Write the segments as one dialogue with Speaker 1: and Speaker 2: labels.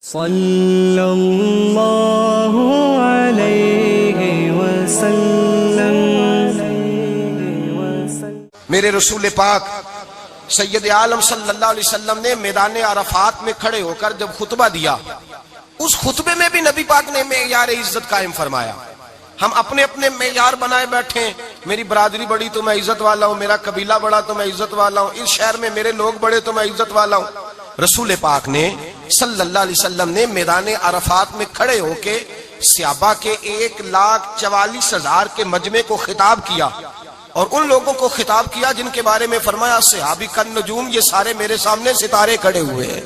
Speaker 1: صلی اللہ علیہ وسلم۔
Speaker 2: میرے رسول پاک سید عالم صلی اللہ علیہ وسلم نے میدان عرفات میں کھڑے ہو کر جب خطبہ دیا، اس خطبے میں بھی نبی پاک نے معیار عزت قائم فرمایا۔ ہم اپنے اپنے معیار بنائے بیٹھے ہیں، میری برادری بڑی تو میں عزت والا ہوں، میرا قبیلہ بڑا تو میں عزت والا ہوں، اس شہر میں میرے لوگ بڑے تو میں عزت والا ہوں۔ رسول پاک نے صلی اللہ علیہ وسلم نے میدان عرفات میں کھڑے ہو کے صحابہ کے 1,44,000 کے مجمع کو خطاب کیا، اور ان لوگوں کو خطاب کیا جن کے بارے میں فرمایا صحابی کن نجوم، یہ سارے میرے سامنے ستارے کھڑے ہوئے ہیں۔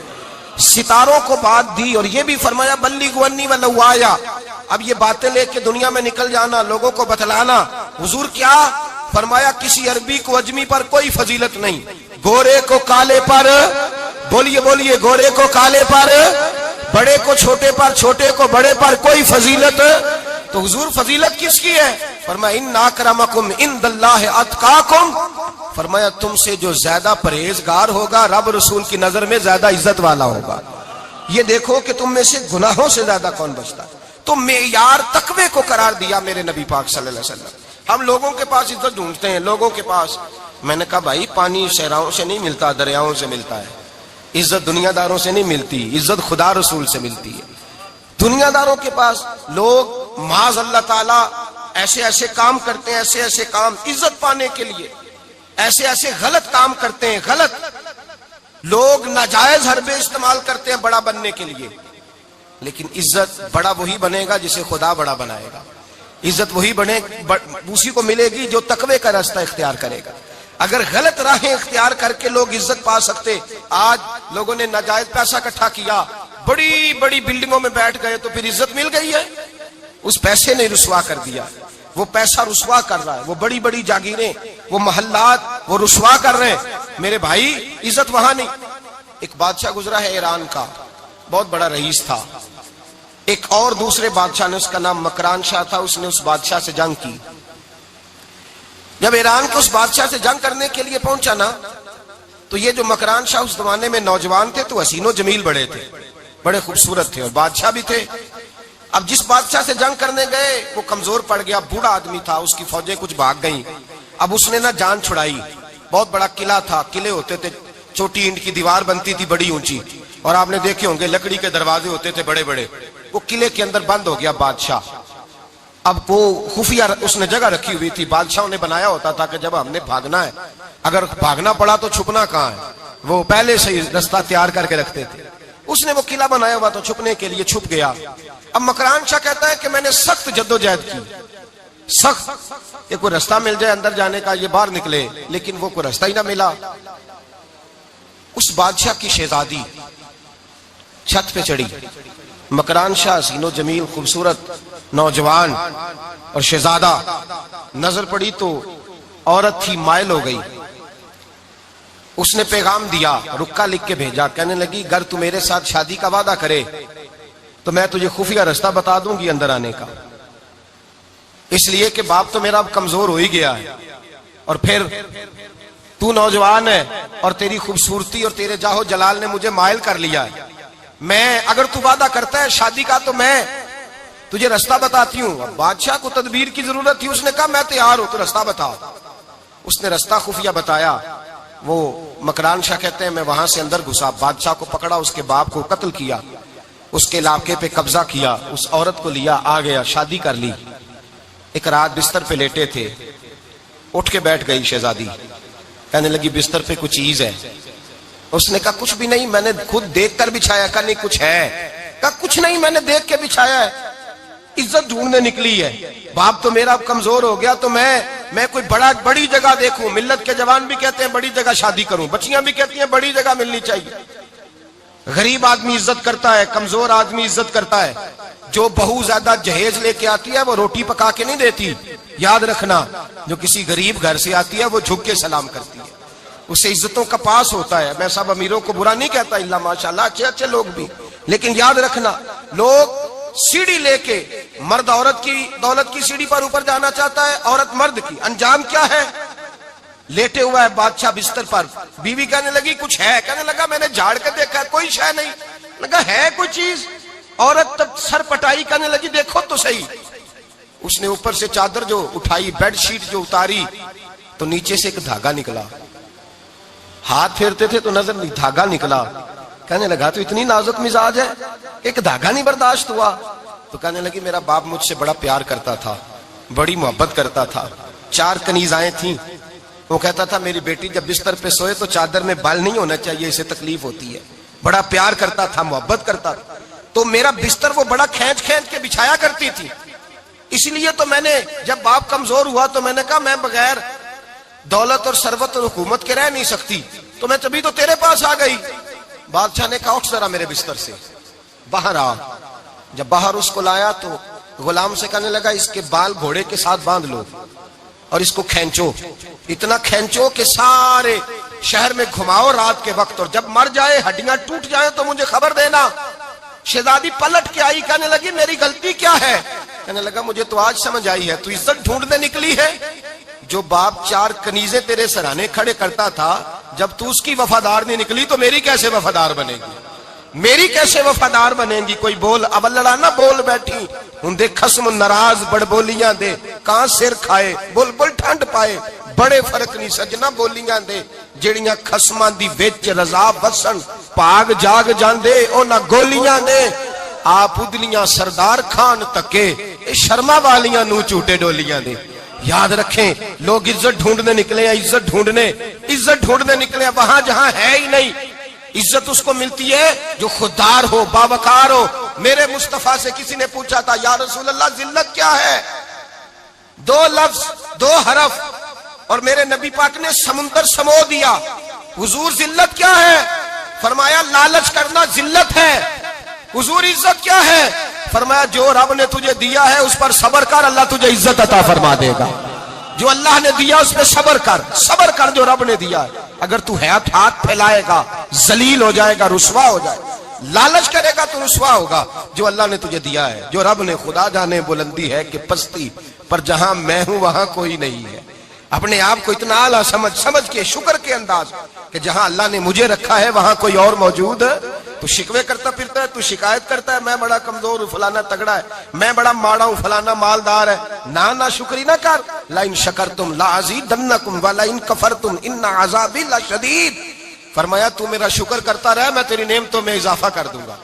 Speaker 2: ستاروں کو بات دی اور یہ بھی فرمایا بلغوا عنی ولو آیا، اب یہ باتیں لے کے دنیا میں نکل جانا، لوگوں کو بتلانا۔ حضور کیا فرمایا؟ کسی عربی کو اجمی پر کوئی فضیلت نہیں، گورے کو کالے پر، بولیے بولیے، گورے کو کالے پر، بڑے کو چھوٹے پر، چھوٹے کو بڑے پر کوئی فضیلت۔ تو حضور فضیلت کس کی ہے؟ فرمایا ان اکرمکم عند اللہ اتقاکم، فرمایا تم سے جو زیادہ پرہیزگار ہوگا رب رسول کی نظر میں زیادہ عزت والا ہوگا۔ یہ دیکھو کہ تم میں سے گناہوں سے زیادہ کون بچتا ہے۔ تو معیار تقوی کو قرار دیا میرے نبی پاک صلی اللہ علیہ وسلم۔ ہم لوگوں کے پاس عزت ڈھونڈتے ہیں، لوگوں کے پاس، میں نے کہا بھائی پانی صحراؤں سے نہیں ملتا، دریاؤں سے ملتا ہے۔ عزت دنیا داروں سے نہیں ملتی، عزت خدا رسول سے ملتی ہے۔ دنیا داروں کے پاس لوگ معاذ اللہ تعالی ایسے ایسے کام کرتے ہیں، ایسے ایسے کام عزت پانے کے لیے، ایسے ایسے غلط کام کرتے ہیں، غلط لوگ ناجائز حربے استعمال کرتے ہیں بڑا بننے کے لیے۔ لیکن عزت بڑا وہی بنے گا جسے خدا بڑا بنائے گا، عزت وہی بنے اسی کو ملے گی جو تقوی کا راستہ اختیار کرے گا۔ اگر غلط راہیں اختیار کر کے لوگ عزت پا سکتے، آج لوگوں نے ناجائز پیسہ اکٹھا کیا، بڑی بڑی بلڈنگوں میں بیٹھ گئے تو پھر عزت مل گئی ہے؟ اس پیسے نے رسوا کر دیا، وہ پیسہ رسوا کر رہا ہے، وہ بڑی بڑی جاگیریں، وہ محلات وہ رسوا کر رہے ہیں۔ میرے بھائی عزت وہاں نہیں۔ ایک بادشاہ گزرا ہے ایران کا، بہت بڑا رئیس تھا۔ ایک اور دوسرے بادشاہ نے، اس کا نام مکران شاہ تھا، اس نے اس بادشاہ سے جنگ کی۔ جب ایران کے اس بادشاہ سے جنگ کرنے کے لیے پہنچا نا، تو یہ جو مکران شاہ اس زمانے میں نوجوان تھے تو حسین و جمیل بڑے تھے، بڑے خوبصورت تھے، اور بادشاہ بھی تھے۔ اب جس بادشاہ سے جنگ کرنے گئے وہ کمزور پڑ گیا، بوڑھا آدمی تھا، اس کی فوجیں کچھ بھاگ گئیں۔ اب اس نے نا جان چھڑائی، بہت بڑا قلعہ تھا، قلعے ہوتے تھے، چھوٹی اینٹ کی دیوار بنتی تھی بڑی اونچی، اور آپ نے دیکھے ہوں گے لکڑی کے دروازے ہوتے تھے بڑے بڑے۔ وہ قلعے کے اندر بند ہو گیا بادشاہ۔ اب وہ خفیہ اس نے جگہ رکھی ہوئی تھی، بادشاہوں نے بنایا ہوتا تھا کہ جب ہم نے بھاگنا ہے، اگر بھاگنا پڑا تو چھپنا کہاں ہے، وہ پہلے سے ہی رستہ تیار کر کے رکھتے تھے۔ اس نے وہ قلعہ بنایا ہوا تو چھپنے کے لیے چھپ گیا۔ اب مکران شاہ کہتا ہے کہ میں نے سخت جدوجہد کی، سخت، کہ کوئی رستہ مل جائے اندر جانے کا، یہ باہر نکلے، لیکن وہ کوئی رستہ ہی نہ ملا۔ اس بادشاہ کی شہزادی چھت پہ چڑھی، مکران شاہ حسین و جمیل خوبصورت نوجوان اور شہزادہ، نظر پڑی تو عورت تھی، مائل ہو گئی۔ اس نے پیغام دیا، رکا لکھ کے بھیجا، کہنے لگی اگر تو میرے ساتھ شادی کا وعدہ کرے تو میں تجھے خفیہ رستہ بتا دوں گی اندر آنے کا، اس لیے کہ باپ تو میرا اب کمزور ہو ہی گیا ہے، اور پھر تو نوجوان ہے اور تیری خوبصورتی اور تیرے جاہو جلال نے مجھے مائل کر لیا ہے۔ میں اگر تو وعدہ کرتا ہے شادی کا تو میں تجھے رستہ بتاتی ہوں۔ بادشاہ کو تدبیر کی ضرورت تھی، اس نے کہا میں تیار ہوں، تو رستہ بتاؤ۔ اس نے رستہ خفیہ بتایا۔ وہ مکران شاہ کہتے ہیں میں وہاں سے اندر گھسا، بادشاہ کو پکڑا، اس کے باپ کو قتل کیا، اس کے علاقے پہ قبضہ کیا، اس عورت کو لیا، آ گیا، شادی کر لی۔ ایک رات بستر پہ لیٹے تھے، اٹھ کے بیٹھ گئی شہزادی، کہنے لگی بستر پہ کچھ چیز ہے۔ اس نے کہا کچھ بھی نہیں، میں نے خود دیکھ کر بچھایا۔ کہا نہیں کچھ ہے۔ کہا کچھ نہیں، میں نے دیکھ کے بچھایا ہے، عزت ڈھونڈنے نکلی ہے، باپ تو میرا کمزور ہو گیا، تو میں کوئی بڑی جگہ دیکھوں۔ ملت کے جوان بھی کہتے ہیں بڑی جگہ شادی کروں، بچیاں بھی کہتی ہیں بڑی جگہ ملنی چاہیے۔ غریب آدمی عزت کرتا ہے، کمزور آدمی عزت کرتا ہے۔ جو بہو زیادہ جہیز لے کے آتی ہے وہ روٹی پکا کے نہیں دیتی، یاد رکھنا، جو کسی غریب گھر سے آتی ہے وہ جھک کے سلام کرتی ہے، اسے عزتوں کا پاس ہوتا ہے۔ میں سب امیروں کو برا نہیں کہتا، اللہ ماشاءاللہ اچھے اچھے لوگ بھی، لیکن یاد رکھنا لوگ سیڑھی لے کے، مرد عورت کی دولت کی سیڑھی پر اوپر جانا چاہتا ہے، عورت مرد کی، انجام کیا ہے؟ لیٹے ہوا ہے بادشاہ بستر پر، بیوی کہنے لگی کچھ ہے، کہنے لگا میں نے جھاڑ کے دیکھا کوئی شے نہیں۔ لگا ہے کوئی چیز. عورت تب سر پٹائی کرنے لگی, دیکھو تو صحیح. اس نے اوپر سے چادر جو اٹھائی, بیڈ شیٹ جو اتاری, تو نیچے سے ایک دھاگا نکلا. ہاتھ پھیرتے تھے تو نظر نہیں, دھاگا نکلا. کہنے لگا تو اتنی نازک مزاج ہے, ایک دھاگا نہیں برداشت ہوا. تو کہنے لگی میرا باپ مجھ سے بڑا پیار کرتا تھا, بڑی محبت کرتا تھا. 4 کنیزائیں تھیں. وہ کہتا تھا میری بیٹی جب بستر پہ سوئے تو چادر میں بال نہیں ہونا چاہیے, اسے تکلیف ہوتی ہے. بڑا پیار کرتا تھا, محبت کرتا تھا. تو میرا بستر وہ بڑا کھینچ کھینچ کے بچھایا کرتی تھی. اس لیے تو میں نے جب باپ کمزور ہوا تو میں نے کہا میں بغیر دولت اور ثروت اور حکومت کے رہ نہیں سکتی, تو میں تبھی تو تیرے پاس آ گئی. بادشاہ نے کہا اٹھ ذرا میرے بستر سے, باہر آ. جب باہر اس کو لایا تو غلام سے کہنے لگا اس کے بال گھوڑے کے ساتھ باندھ لو اور اس کو کھینچو, اتنا کھینچو کہ سارے شہر میں گھماؤ رات کے وقت, اور جب مر جائے ہڈیاں ٹوٹ جائیں تو مجھے خبر دینا. شہزادی پلٹ کے آئی, کہنے لگی میری غلطی کیا ہے؟ کہنے لگا مجھے تو آج سمجھ آئی ہے, تو عزت ڈھونڈنے نکلی ہے. جو باپ 4 کنیزیں تیرے سرانے کھڑے کرتا تھا, جب تو اس کی وفادار نہیں نکلی تو میری کیسے وفادار بنے گی؟ میری کیسے وفادار بنے گی؟ کوئی بول اب لڑانا بول بیٹھی ہوں دے خسم ناراض بڑ بولیاں دے, کہاں سر کھائے بل بل ٹھنڈ پائے. بڑے فرق نہیں سجنا بولیاں دے, جڑیاں خسماں دی وچ رضا وسن پاگ جاگ جاندے او نہ گولیاں دے. آپ ادلیاں سردار خان تکے شرما والیاں نو چوٹے ڈولیاں دے. یاد رکھیں لوگ عزت ڈھونڈنے نکلے ہیں, عزت ڈھونڈنے نکلے ہیں وہاں جہاں ہے ہی نہیں. عزت اس کو ملتی ہے جو خوددار ہو, باوقار ہو. میرے مصطفیٰ سے کسی نے پوچھا تھا یا رسول اللہ ذلت کیا ہے؟ 2 لفظ 2 حرف, اور میرے نبی پاک نے سمندر سمو دیا. حضور ذلت کیا ہے؟ فرمایا لالچ کرنا ذلت ہے. حضور عزت کیا ہے؟ فرمایا جو رب نے تجھے دیا ہے اس پر صبر کر, اللہ تجھے عزت عطا فرما دے گا. جو اللہ نے دیا اس پہ صبر کر جو رب نے دیا ہے. اگر تو ہاتھ پھیلائے گا ذلیل ہو جائے گا, رسوا ہو جائے گا. لالچ کرے گا تو رسوا ہوگا. جو اللہ نے تجھے دیا ہے, جو رب نے, خدا جانے بلندی ہے کہ پستی پر جہاں میں ہوں وہاں کوئی نہیں ہے. اپنے آپ کو اتنا اعلیٰ سمجھ کے شکر کے انداز کہ جہاں اللہ نے مجھے رکھا ہے وہاں کوئی اور موجود ہے. تو شکوے کرتا پھرتا ہے, تو شکایت کرتا ہے میں بڑا کمزور ہوں, فلانا تگڑا ہے, میں بڑا ماڑا ہوں, فلانا مالدار ہے. نہ شکری نہ کر. لئن شکرتم لازیدنکم ولئن کفرتم ان عذابی لشدید. فرمایا تو میرا شکر کرتا رہے, میں تیری نعمتوں میں اضافہ کر دوں گا,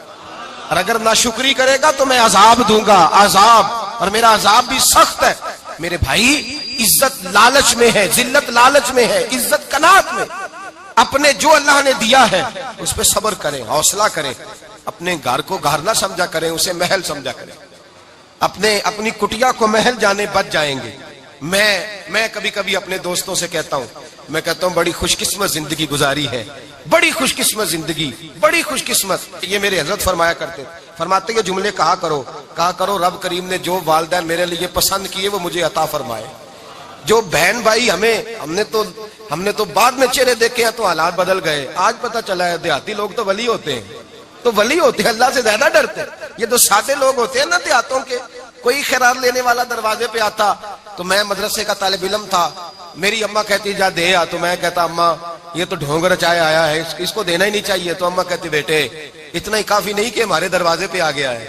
Speaker 2: اور اگر ناشکری کرے گا تو میں عذاب دوں گا, عذاب, اور میرا عذاب بھی سخت ہے. میرے بھائی عزت لالچ میں ہے, ذلت لالچ میں ہے, عزت قناعت میں. اپنے جو اللہ نے دیا ہے اس پہ صبر کریں, حوصلہ کریں. اپنے گھر کو گھر نہ سمجھا کریں, اسے محل سمجھا کریں. اپنی کٹیا کو محل جانے بچ جائیں گے. میں کبھی کبھی اپنے دوستوں سے کہتا ہوں بڑی خوش قسمت زندگی گزاری ہے, بڑی خوش قسمت زندگی, بڑی خوش قسمت. یہ میرے حضرت فرماتے یہ جملے کہا کرو رب کریم نے جو والدین میرے لیے پسند کیے وہ مجھے عطا فرمائے. جو بہن بھائی ہم نے تو بعد میں چہرے دیکھے ہیں تو حالات بدل گئے. آج پتہ چلا ہے دیہاتی لوگ تو ولی ہوتے ہیں, اللہ سے زیادہ ڈرتے ہیں. یہ تو سادے لوگ ہوتے ہیں نا دیہاتوں کے. کوئی خیرات لینے والا دروازے پہ آتا تو میں مدرسے کا طالب علم تھا, میری اماں کہتی جا دے آ, تو میں کہتا اماں یہ تو ڈھونگ رچائے آیا ہے, اس کو دینا ہی نہیں چاہیے. تو اماں کہتی بیٹے اتنا ہی کافی نہیں کہ ہمارے دروازے پہ آ گیا ہے.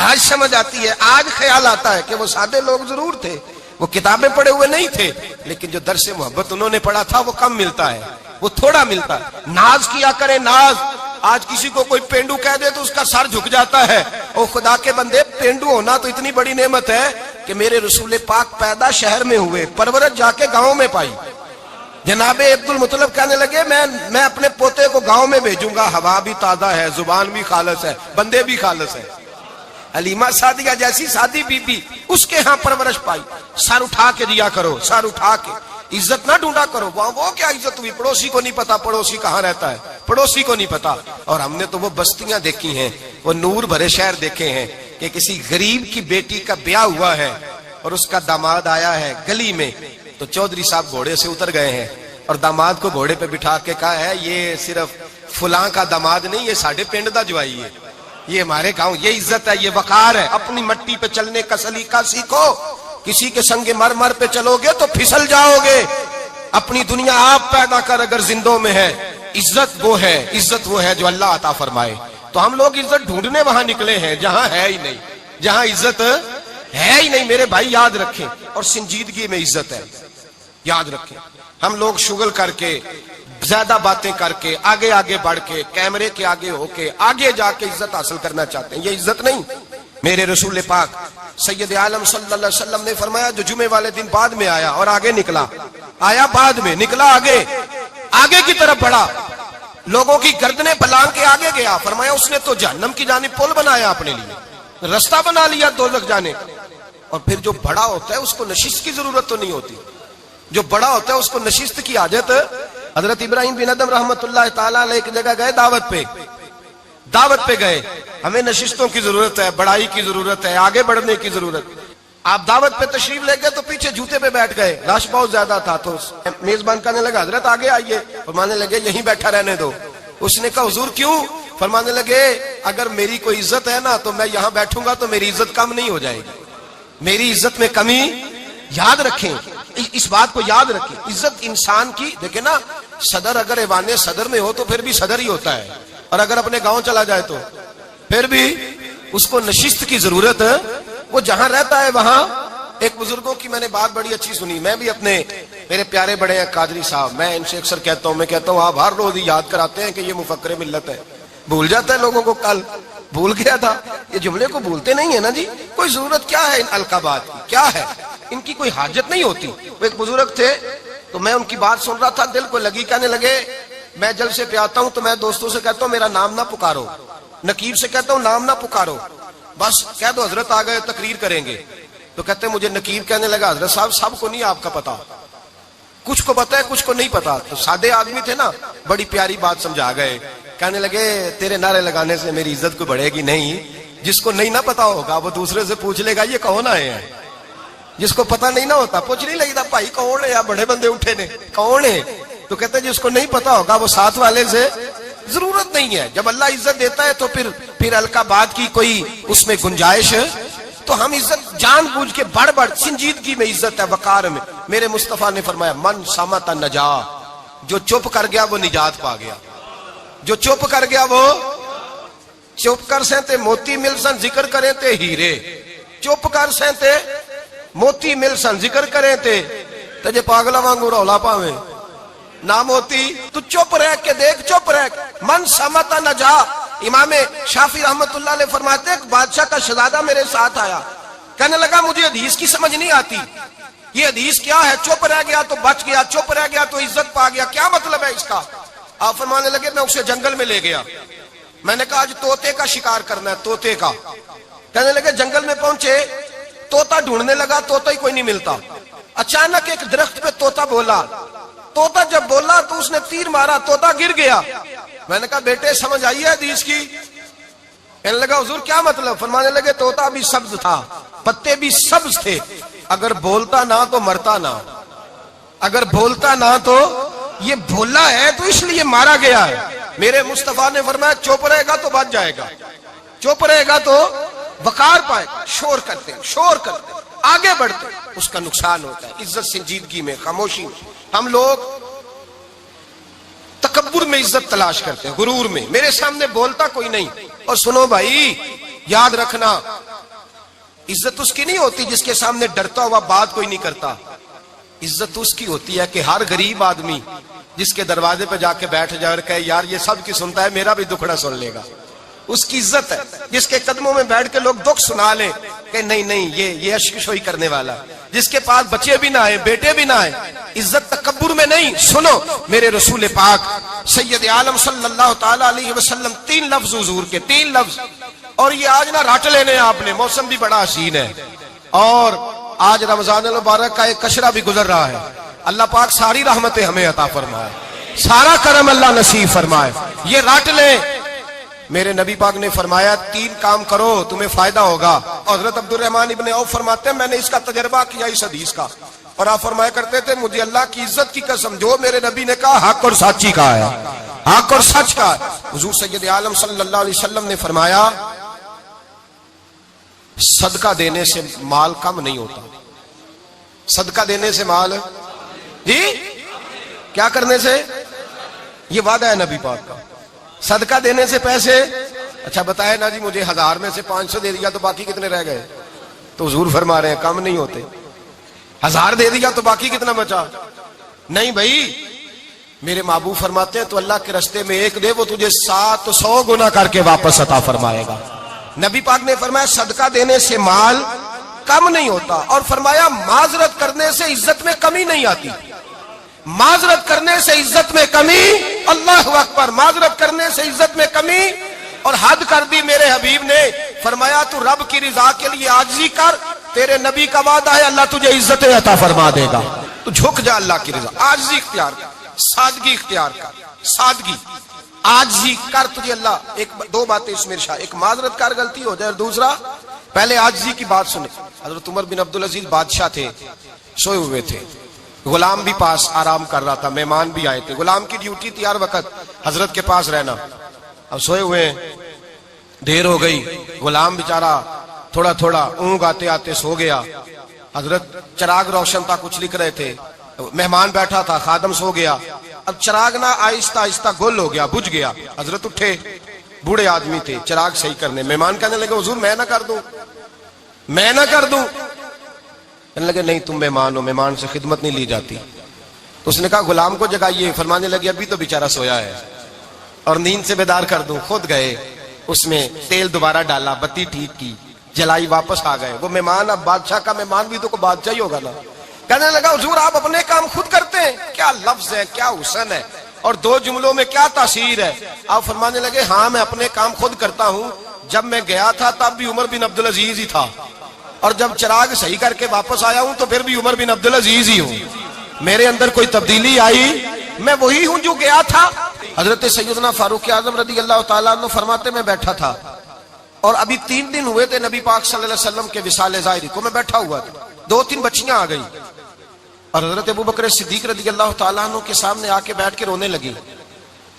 Speaker 2: آج سمجھ آتی ہے, آج خیال آتا ہے کہ وہ سادے لوگ ضرور تھے, وہ کتابیں پڑھے ہوئے نہیں تھے, لیکن جو درس محبت انہوں نے پڑھا تھا وہ کم ملتا ہے, وہ تھوڑا ملتا ہے. ناز کیا کرے ناز. آج کسی کو کوئی پینڈو کہہ دے تو اس کا سر جھک جاتا ہے. او خدا کے بندے, پینڈو ہونا تو اتنی بڑی نعمت ہے کہ میرے رسول پاک پیدا شہر میں ہوئے, پرورش جا کے گاؤں میں پائی. جناب عبد المطلب کہنے لگے میں اپنے پوتے کو گاؤں میں بھیجوں گا, ہوا بھی تازہ ہے, زبان بھی خالص ہے, بندے بھی خالص ہے. حلیمہ سعدیہ جیسی سادی بی بی, اس کے ہاں پرورش پائی. سر اٹھا کے دیا کرو, سر اٹھا کے. عزت نہ ڈھونڈا کرو. وہ کیا عزت ہوئی؟ پڑوسی کو نہیں پتا پڑوسی کہاں رہتا ہے, پڑوسی کو نہیں پتا. اور ہم نے تو وہ بستیاں دیکھی ہیں, وہ نور بھرے شہر دیکھے ہیں کہ کسی غریب کی بیٹی کا بیاہ ہوا ہے اور اس کا داماد آیا ہے گلی میں, تو چودھری صاحب گھوڑے سے اتر گئے ہیں اور داماد کو گھوڑے پہ بٹھا کے کہا ہے یہ صرف فلاں کا داماد نہیں, یہ ساڑھے پنڈ دا جوائی ہے, یہ ہمارے گاؤں. یہ عزت ہے, یہ وقار ہے. اپنی مٹی پہ چلنے کا سلیقہ سیکھو. کسی کے سنگ مرمر پہ چلو گے تو پھسل جاؤ گے. اپنی دنیا آپ پیدا کر اگر زندوں میں ہے. عزت وہ ہے جو اللہ عطا فرمائے. تو ہم لوگ عزت ڈھونڈنے وہاں نکلے ہیں جہاں ہے ہی نہیں، جہاں عزت ہے ہی نہیں. میرے بھائی یاد رکھیں، اور سنجیدگی میں عزت ہے، یاد رکھیں. ہم لوگ شغل کر کے، زیادہ باتیں کر کے، آگے آگے بڑھ کے، کیمرے کے آگے ہو کے، آگے جا کے عزت حاصل کرنا چاہتے ہیں. یہ عزت نہیں. میرے رسول پاک سید عالم صلی اللہ علیہ وسلم نے فرمایا جو جمعے والے دن بعد میں آیا اور آگے نکلا، آیا بعد میں، نکلا آگے کی طرف بڑھا، لوگوں کی گردنیں بلان کے آگے گیا. فرمایا اس نے تو جہنم کی جانب پل بنایا، اپنے لیے رستہ بنا لیا دوزخ جانے. اور پھر جو بڑا ہوتا ہے اس کو نشست کی ضرورت تو نہیں ہوتی. جو بڑا ہوتا ہے اس کو نشست کی حاجت. حضرت ابراہیم بن ادم رحمت اللہ تعالی علیہ ایک جگہ گئے، دعوت پہ گئے. ہمیں نشستوں کی ضرورت ہے، بڑائی کی ضرورت ہے، آگے بڑھنے کی ضرورت. آپ دعوت پہ تشریف لے گئے تو پیچھے جوتے پہ بیٹھ گئے، رش بہت زیادہ تھا. تو میزبان کہنے لگا حضرت آگے آئیے. فرمانے لگے یہیں بیٹھا رہنے دو. اس نے کہا حضور کیوں؟ فرمانے لگے اگر میری کوئی عزت ہے نا تو میں یہاں بیٹھوں گا تو میری عزت کم نہیں ہو جائے گی، میری عزت میں کمی. یاد رکھیں اس بات کو، یاد رکھیں. عزت انسان کی، دیکھیں نا، صدر اگر ایوان صدر میں ہو تو پھر بھی صدر ہی ہوتا ہے، اور اگر اپنے گاؤں چلا جائے تو پھر بھی اس کو نشست کی ضرورت ہے. وہ جہاں رہتا ہے وہاں. ایک بزرگوں کی میں نے بات بڑی اچھی سنی. میں بھی میرے پیارے بڑے ہیں قادری صاحب، میں ان سے اکثر کہتا ہوں آپ ہر روز یاد کراتے ہیں کہ یہ مفکر ملت ہے. بھول جاتا ہے لوگوں کو، کل بھول گیا تھا. یہ جملے کو بھولتے نہیں ہے نا جی. کوئی ضرورت کیا ہے ان القابات کی، کیا ہے ان کی، کوئی حاجت نہیں ہوتی. وہ ایک بزرگ تھے تو میں ان کی بات سن رہا تھا، دل کو لگی. کہنے لگے میں جلسے پہ آتا ہوں تو میں دوستوں سے کہتا ہوں میرا نام نہ پکارو، نقیب سے کہتا ہوں نام نہ پکارو، بس کہہ دو حضرت آ گئے تقریر کریں گے. تو کہتے ہیں مجھے نقیب کہنے لگا حضرت صاحب سب کو نہیں آپ کا پتا، کچھ کو پتا ہے کچھ کو نہیں پتا. تو سادے آدمی تھے نا، بڑی پیاری بات سمجھا گئے. کہنے لگے تیرے نعرے لگانے سے میری عزت کو بڑھے گی نہیں. جس کو نہیں نہ پتا ہوگا وہ دوسرے سے پوچھ لے گا یہ کون آئے ہیں. جس کو پتا نہیں نہ ہوتا پوچھ نہیں لگتا بھائی کون ہے، یا بڑے بندے اٹھے نے کون ہے. تو کہتے ہیں جس کو نہیں پتا ہوگا وہ ساتھ والے سے ضرورت نہیں ہے. جب اللہ عزت دیتا ہے تو پھر القابات کی کوئی اس میں گنجائش. تو ہم عزت جان بوجھ کے بڑھ سنجیدگی میں عزت ہے، وقار میں. میرے مصطفیٰ نے فرمایا من صمت نجا، جو چپ کر گیا وہ نجات پا گیا. جو چپ کر گیا وہ چپ کر سہتے موتی مل سن ذکر کریں تے ہیرے. چپ کر سہتے موتی مل سن ذکر کریں تے جے پاگلا وانگو رولا پاویں نہ موتی. تو چپ رہ کے دیکھ، چپ رہ کے. من سمت نجا. امام شافعی رحمت اللہ علیہ فرماتے ایک بادشاہ کا شہزادہ میرے ساتھ آیا، کہنے لگا مجھے حدیث کی سمجھ نہیں آتی، یہ حدیث کیا ہے؟ چپ رہ گیا تو بچ گیا، چپ رہ گیا تو عزت پا گیا، کیا مطلب ہے اس کا؟ آپ فرمانے لگے میں اسے جنگل میں لے گیا، میں نے کہا آج طوطے کا شکار کرنا ہے، طوطے کا. کہنے لگے جنگل میں پہنچے، طوطا ڈھونڈنے لگا، طوطا ہی کوئی نہیں ملتا. اچانک ایک درخت پہ طوطا بولا. طوطا جب بولا تو اس نے تیر مارا، طوطا گر گیا. میں نے کہا بیٹے سمجھ آئی ہے حدیث کی؟ کہنے لگا حضور کیا مطلب؟ فرمانے لگے طوطا بھی سبز تھا، پتے بھی سبز تھے، اگر بولتا نہ تو مرتا نہ، اگر بولتا نہ تو یہ بولا ہے تو اس لیے مارا گیا ہے. میرے مصطفیٰ نے فرمایا چپ رہے گا تو بچ جائے گا، چپ رہے گا تو وقار پائے. شور کرتے آگے بڑھتے اس کا نقصان ہوتا ہے. عزت سنجیدگی میں، خاموشی میں. ہم لوگ تکبر میں عزت تلاش کرتے ہیں، غرور میں. میرے سامنے بولتا کوئی نہیں. اور سنو بھائی یاد رکھنا، عزت اس کی نہیں ہوتی جس کے سامنے ڈرتا ہوا بات کوئی نہیں کرتا. عزت اس کی ہوتی ہے کہ ہر غریب آدمی جس کے دروازے پہ جا کے بیٹھ جائے اور کہے یار یہ سب کی سنتا ہے میرا بھی دکھڑا سن لے گا، اس کی عزت ہے. جس کے قدموں میں بیٹھ کے لوگ دکھ سنا لیں کہ نہیں یہ اشکشوئی کرنے والا، جس کے پاس بچے بھی نہ آئے بیٹے بھی نہ آئے. عزت تکبر میں نہیں. سنو میرے رسول پاک سید عالم صلی اللہ تعالی علیہ وسلم 3 لفظ حضور کے، 3 لفظ. اور یہ آج نہ رٹ لینے آپ نے، موسم بھی بڑا حسین ہے اور آج رمضان المبارک کا ایک کشرہ بھی گزر رہا ہے. اللہ پاک ساری رحمتیں ہمیں عطا فرمائے، سارا کرم اللہ نصیب فرمائے. یہ رٹ لیں. میرے نبی پاک نے فرمایا 3 کام کرو تمہیں فائدہ ہوگا. حضرت عبد الرحمن ابن عوف فرماتے ہیں میں نے اس کا تجربہ کیا اس حدیث کا، اور آپ فرمایا کرتے تھے مجھے اللہ کی عزت کی قسم جو میرے نبی نے کہا حق اور سچی کا ہے، حق اور سچ کا ہے. حضور سید عالم صلی اللہ علیہ وسلم نے فرمایا صدقہ دینے سے مال کم نہیں ہوتا. صدقہ دینے سے مال، جی کیا کرنے سے؟ یہ وعدہ ہے نبی پاک کا. صدقہ دینے سے پیسے اچھا بتائے نا جی مجھے 1000 میں سے 500 دے دیا تو باقی کتنے رہ گئے؟ تو حضور فرما رہے ہیں کم نہیں ہوتے. 1000 دے دیا تو باقی کتنا بچا؟ نہیں بھائی، میرے محبوب فرماتے ہیں تو اللہ کے رستے میں ایک دے وہ تجھے 700 گنا کر کے واپس عطا فرمائے گا. نبی پاک نے فرمایا صدقہ دینے سے مال کم نہیں ہوتا، اور فرمایا معذرت کرنے سے عزت میں کمی نہیں آتی. معذرت کرنے سے عزت میں کمی، اللہ اکبر، معذرت کرنے سے عزت میں کمی. اور حد کر دی میرے حبیب نے، فرمایا تو رب کی رضا کے لیے عاجزی کر، تیرے نبی کا وعدہ ہے اللہ تجھے عزت عطا فرما دے گا. تو جھک جا اللہ کی رضا، عاجزی اختیار کر، سادگی اختیار کر، سادگی عاجزی کر، تجھے اللہ. ایک دو باتیں اس میں ارشاد، ایک معذرت کر غلطی ہو جائے، اور دوسرا پہلے عاجزی کی بات سنے. حضرت عمر بن عبدالعزیز بادشاہ تھے، سوئے ہوئے تھے، غلام بھی پاس آرام کر رہا تھا، مہمان بھی آئے تھے. غلام کی ڈیوٹی تھی ہر وقت حضرت کے پاس رہنا. اب سوئے ہوئے، دیر ہو گئی، غلام بیچارہ تھوڑا تھوڑا اونگ آتے آتے سو گیا. حضرت چراغ روشن تھا، کچھ لکھ رہے تھے، مہمان بیٹھا تھا، خادم سو گیا. اب چراغ نہ آہستہ آہستہ گل ہو گیا، بجھ گیا. حضرت اٹھے، بوڑھے آدمی تھے، چراغ صحیح کرنے. مہمان کہنے لگے حضور میں نہ کر دوں، میں نہ کر دوں. کہنے لگے نہیں تم مہمان ہو، مہمان سے خدمت نہیں لی جاتی. تو اس نے کہا غلام کو جگائیے. فرمانے لگے ابھی تو بیچارہ سویا ہے اور نیند سے بیدار کر دوں. خود گئے، اس میں تیل دوبارہ ڈالا، بتی ٹھیک کی، جلائی، واپس آ گئے. وہ مہمان، اب بادشاہ کا مہمان بھی تو کوئی بادشاہ ہی ہوگا نا. کہنے لگا حضور آپ اپنے کام خود کرتے ہیں؟ کیا لفظ ہے، کیا حسن ہے، اور دو جملوں میں کیا تاثیر ہے. آپ فرمانے لگے ہاں میں اپنے کام خود کرتا ہوں. جب میں گیا تھا تب بھی عمر بن عبدالعزیز ہی تھا، اور جب چراغ صحیح کر کے واپس آیا ہوں تو پھر بھی عمر بن عبدالعزیز ہی ہوں. میرے اندر کوئی تبدیلی آئی؟ میں وہی ہوں جو گیا تھا. حضرت سیدنا فاروق اعظم رضی اللہ تعالیٰ عنہ فرماتے میں بیٹھا تھا، اور ابھی 3 دن ہوئے تھے نبی پاک صلی اللہ علیہ وسلم کے وصال ظاہری کو. میں بیٹھا ہوا تھا، 2-3 بچیاں آ گئی، اور حضرت ابو بکر صدیق رضی اللہ تعالیٰ عنہ کے سامنے آ کے بیٹھ کے رونے لگی.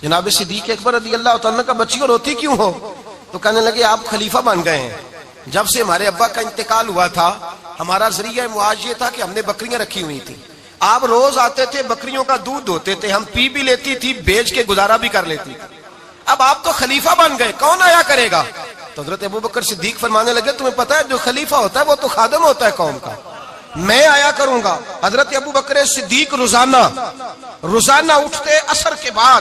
Speaker 2: جناب صدیق اکبر رضی اللہ تعالیٰ عنہ کا بچیوں روتی کیوں ہو؟ تو کہنے لگے آپ خلیفہ بن گئے ہیں. جب سے ہمارے ابا کا انتقال ہوا تھا ہمارا ذریعہ معاش یہ تھا کہ ہم نے بکریاں رکھی ہوئی تھی. آپ روز آتے تھے، بکریوں کا دودھ دھوتے تھے، ہم پی بھی لیتی تھی، بیچ کے گزارا بھی کر لیتی. اب آپ تو خلیفہ بن گئے، کون آیا کرے گا؟ تو حضرت ابو بکر صدیق فرمانے لگے تمہیں پتہ ہے جو خلیفہ ہوتا ہے وہ تو خادم ہوتا ہے قوم کا، میں آیا کروں گا. حضرت ابو بکر صدیق روزانہ اٹھتے عصر کے بعد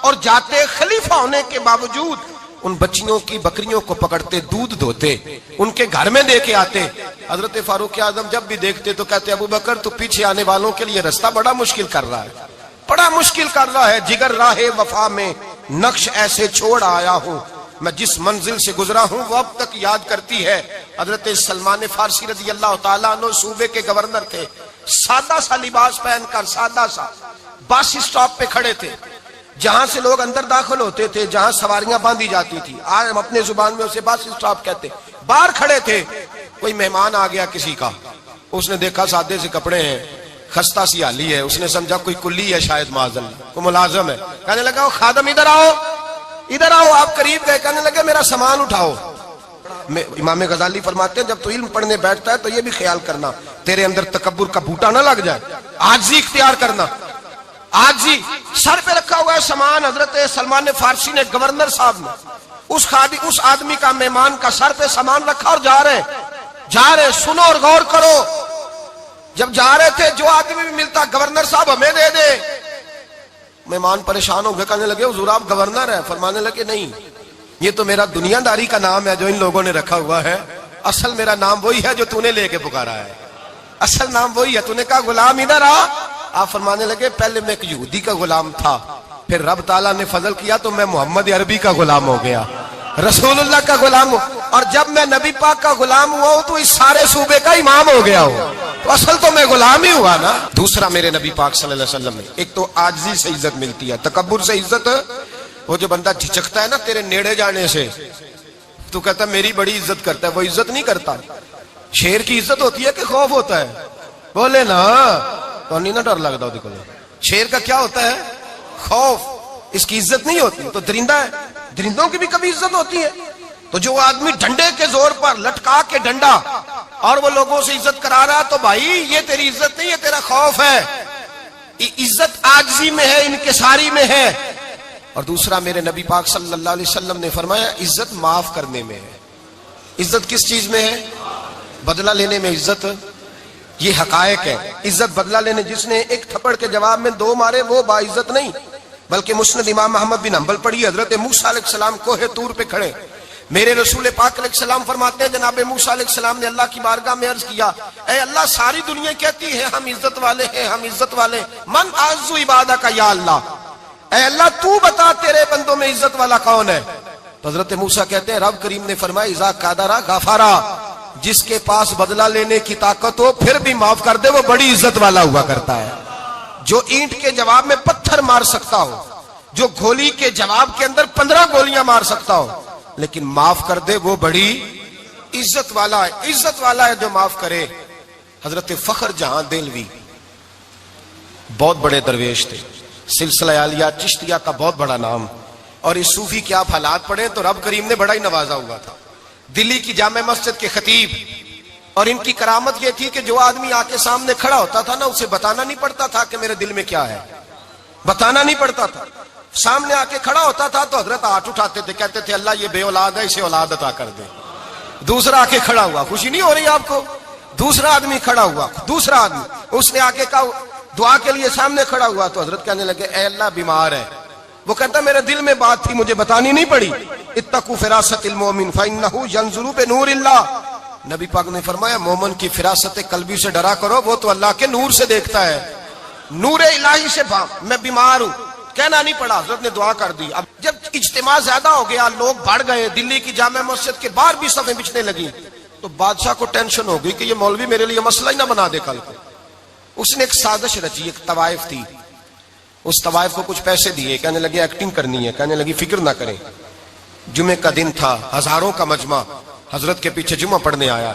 Speaker 2: اور جاتے، خلیفہ ہونے کے باوجود ان بچیوں کی بکریوں کو پکڑتے، دودھ دھوتے، ان کے گھر میں دے کے آتے. حضرت فاروق اعظم جب بھی دیکھتے تو کہتے ابو بکر تو پیچھے آنے والوں کے لیے رستہ بڑا مشکل کر رہا ہے، بڑا مشکل کر رہا ہے. جگر راہ وفا میں نقش ایسے چھوڑ آیا ہوں، میں جس منزل سے گزرا ہوں وہ اب تک یاد کرتی ہے. حضرت سلمان فارسی رضی اللہ تعالیٰ عنہ صوبے کے گورنر تھے، سادہ سا لباس پہن کر، سادہ سا، بس اسٹاپ پہ کھڑے تھے، جہاں سے لوگ اندر داخل ہوتے تھے، جہاں سواریاں باندھی جاتی تھی، آج ہم اپنے زبان میں اسے بس اسٹاپ کہتے. باہر کھڑے تھے، کوئی مہمان آ گیا کسی کا، اس نے دیکھا سادے سے کپڑے ہیں، خستہ سی حالی ہے، اس نے سمجھا کوئی کلی ہے، شاید معاذ اللہ کوئی ملازم ہے. کہنے لگا خادم ادھر آؤ، ادھر آؤ. آپ قریب گئے، کہنے لگے میرا سامان اٹھاؤ. امام غزالی فرماتے ہیں جب تو علم پڑھنے بیٹھتا ہے تو یہ بھی خیال کرنا تیرے اندر تکبر کا بوٹا نہ لگ جائے، عاجزی اختیار کرنا. عاجزی، سر پہ رکھا ہوا ہے سامان. حضرت سلمان فارسی نے، گورنر صاحب نے، اس آدمی کا، مہمان کا سر پہ سامان رکھا اور جا رہے. سنو اور غور کرو، جب جا رہے تھے جو آدمی بھی ملتا گورنر صاحب ہمیں دے دے. مہمان پریشان ہو گئے، کہنے لگے حضور آپ گورنر ہیں؟ فرمانے لگے نہیں، یہ تو میرا دنیا داری کا نام ہے جو ان لوگوں نے رکھا ہوا ہے، اصل میرا نام وہی ہے جو تو نے لے کے پکارا ہے، اصل نام وہی ہے. تو نے کہا غلام ادھر آ. آپ فرمانے لگے پہلے میں ایک یہودی کا غلام تھا، پھر رب تعالیٰ نے فضل کیا تو میں محمد عربی کا غلام ہو گیا، رسول اللہ کا غلام ہوں، اور جب میں نبی پاک کا غلام ہوا ہوں تو اس سارے صوبے کا امام ہو گیا ہوں، تو اصل تو میں غلام ہی ہوا نا. دوسرا میرے نبی پاک صلی اللہ علیہ وسلم نے، ایک تو عاجزی سے عزت ملتی ہے، تکبر سے عزت. وہ جو بندہ جھچکتا ہے نا تیرے نیڑے جانے سے، تو کہتا ہے میری بڑی عزت کرتا ہے، وہ عزت نہیں کرتا. شیر کی عزت ہوتی ہے کہ خوف ہوتا ہے؟ بولے نا تو نہیں نہ ڈر لگتا ہو. دیکھو شیر کا کیا ہوتا ہے؟ خوف. اس کی عزت نہیں ہوتی. تو درندہ ہے، درندوں کی بھی کبھی عزت ہوتی ہے. تو جو آدمی ڈنڈے کے زور پر لٹکا کے ڈنڈا اور وہ لوگوں سے عزت کرا رہا، تو بھائی یہ تیری عزت نہیں ہے، تیرا خوف ہے. عزت عاجزی میں ہے، انکساری میں ہے. اور دوسرا میرے نبی پاک صلی اللہ علیہ وسلم نے فرمایا عزت معاف کرنے میں ہے. عزت کس چیز میں ہے؟ بدلہ لینے میں عزت. یہ حقائق ہے. عزت بدلہ لینے، جس نے ایک تھپڑ کے جواب میں 2 مارے وہ باعزت نہیں. بلکہ مسند امام محمد بن حنبل پڑھی، حضرت موسیٰ علیہ السلام کوہ طور پہ کھڑے، میرے رسول پاک علیہ السلام فرماتے ہیں جناب موسیٰ علیہ السلام نے اللہ کی بارگاہ میں عرض کیا، اے اللہ ساری دنیا کہتی ہے ہم عزت والے ہیں، ہم عزت والے، من اعز عبادک یا اللہ، اے اللہ تو بتا تیرے بندوں میں عزت والا کون ہے؟ تو حضرت موسیٰ کہتے ہیں رب کریم نے فرمایا اذا قادر غفارا، جس کے پاس بدلہ لینے کی طاقت ہو پھر بھی معاف کر دے وہ بڑی عزت والا ہوا کرتا ہے. جو اینٹ کے جواب میں پتھر مار سکتا ہو، جو گولی کے جواب کے اندر 15 گولیاں مار سکتا ہو لیکن معاف کر دے وہ بڑی عزت والا ہے. عزت والا ہے جو معاف کرے. حضرت فخر جہاں دہلوی بہت بڑے درویش تھے، سلسلہ عالیہ چشتیہ کا بہت بڑا نام، اور اس صوفی کے آپ حالات پڑھیں تو رب کریم نے بڑا ہی نوازا ہوا تھا. دلی کی جامع مسجد کے خطیب، اور ان کی کرامت یہ تھی کہ جو آدمی آ کے سامنے کھڑا ہوتا تھا نا اسے بتانا نہیں پڑتا تھا کہ میرے دل میں کیا ہے، بتانا نہیں پڑتا تھا. سامنے آ کے کھڑا ہوتا تھا تو حضرت ہاتھ اٹھاتے تھے، کہتے تھے اللہ یہ بے اولاد ہے اسے اولاد عطا کر دے. دوسرا آ کے کھڑا ہوا، خوشی نہیں ہو رہی آپ کو؟ دوسرا آدمی کھڑا ہوا، دوسرا آدمی، اس نے آ کے کہا دعا کے لیے سامنے کھڑا ہوا تو حضرت کہنے لگے اے اللہ بیمار ہے. وہ کہتا میرے دل میں بات تھی مجھے بتانی نہیں پڑی. اتقوا فراست المومن فانه ينظر بنور اللہ. نبی پاک نے فرمایا مومن کی فراست قلبی سے ڈرا کرو، وہ تو اللہ کے نور سے دیکھتا ہے، نور الہی سے. میں بیمار ہوں کہنا نہیں پڑا، حضرت نے دعا کر دی. اب جب اجتماع زیادہ ہو گیا، لوگ بڑھ گئے، دلی کی جامع مسجد کے باہر بھی صفیں بچھنے لگی، تو بادشاہ کو ٹینشن ہو گئی کہ یہ مولوی میرے لیے مسئلہ ہی نہ بنا دے کل کو. اس نے ایک سازش رچی، ایک طوائف تھی، اس طوائف کو کچھ پیسے دیے، کہنے لگے ایکٹنگ کرنی ہے، کہنے لگی فکر نہ کریں. جمعے کا دن تھا، ہزاروں کا مجمع حضرت کے پیچھے جمعہ پڑھنے آیا.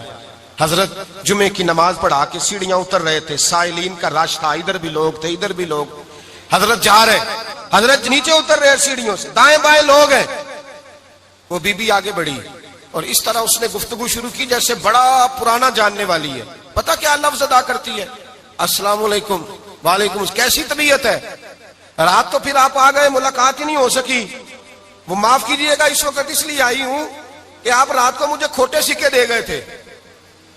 Speaker 2: حضرت جمعے کی نماز پڑھا کے سیڑھیاں اتر رہے تھے، سائلین کا رش تھا، ادھر بھی لوگ تھے ادھر بھی لوگ. حضرت جا رہے، حضرت نیچے اتر رہے سیڑھیوں سے، دائیں بائیں لوگ ہیں. وہ بی بی آگے بڑھی اور اس طرح اس نے گفتگو شروع کی جیسے بڑا پرانا جاننے والی ہے. پتہ کیا لفظ ادا کرتی ہے؟ السلام علیکم. وعلیکم السلام. کیسی طبیعت ہے؟ رات تو پھر آپ آ گئے، ملاقات ہی نہیں ہو سکی. وہ معاف کیجئے گا اس وقت اس لیے آئی ہوں کہ آپ رات کو مجھے کھوٹے سکے دے گئے تھے،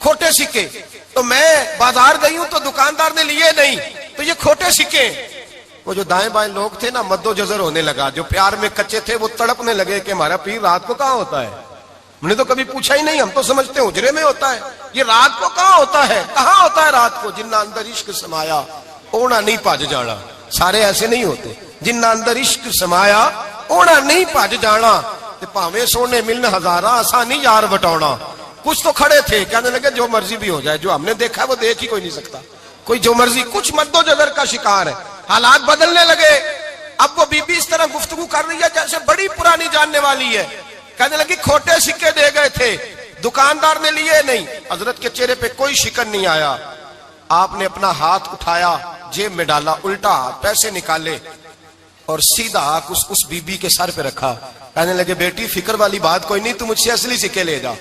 Speaker 2: کھوٹے سکے، تو میں بازار گئی ہوں تو دکاندار نے لیے نہیں، تو یہ کھوٹے سکے. وہ جو دائیں بائیں لوگ تھے نا مد و جزر ہونے لگا، جو پیار میں کچے تھے وہ تڑپنے لگے کہ ہمارا پیر رات کو کہاں ہوتا ہے. ہم نے تو کبھی پوچھا ہی نہیں، ہم تو سمجھتے ہیں حجرے میں ہوتا ہے، یہ رات کو کہاں ہوتا ہے، کہاں ہوتا ہے رات کو. جنہ اندر عشق سمایا اونا نہیں پاج جانا. سارے ایسے نہیں ہوتے. جنہ اندر عشق سمایا اونا نہیں پاج جانا. پاویں سونے ملن ہزارہ آسانی یار بٹونا. کچھ تو کھڑے تھے کہنے لگے جو مرضی بھی ہو جائے، جو ہم نے دیکھا ہے وہ دیکھ ہی کوئی نہیں سکتا، کوئی جو مرضی. کچھ مد و جزر کا شکار ہے. حالات بدلنے لگے. اب وہ بی بی اس طرح گفتگو کر رہی ہے جیسے بڑی پرانی جاننے والی ہے. کہنے لگی کھوٹے سکے دے گئے تھے، دکاندار نے لیے نہیں. حضرت کے چہرے پہ کوئی شکن نہیں آیا. آپ نے اپنا ہاتھ اٹھایا، جیب میں ڈالا، الٹا ہاتھ، پیسے نکالے اور سیدھا ہاتھ اس بی بی کے سر پہ رکھا. کہنے لگے بیٹی فکر والی بات کوئی نہیں، تم مجھ سے اصلی سکے لے جا،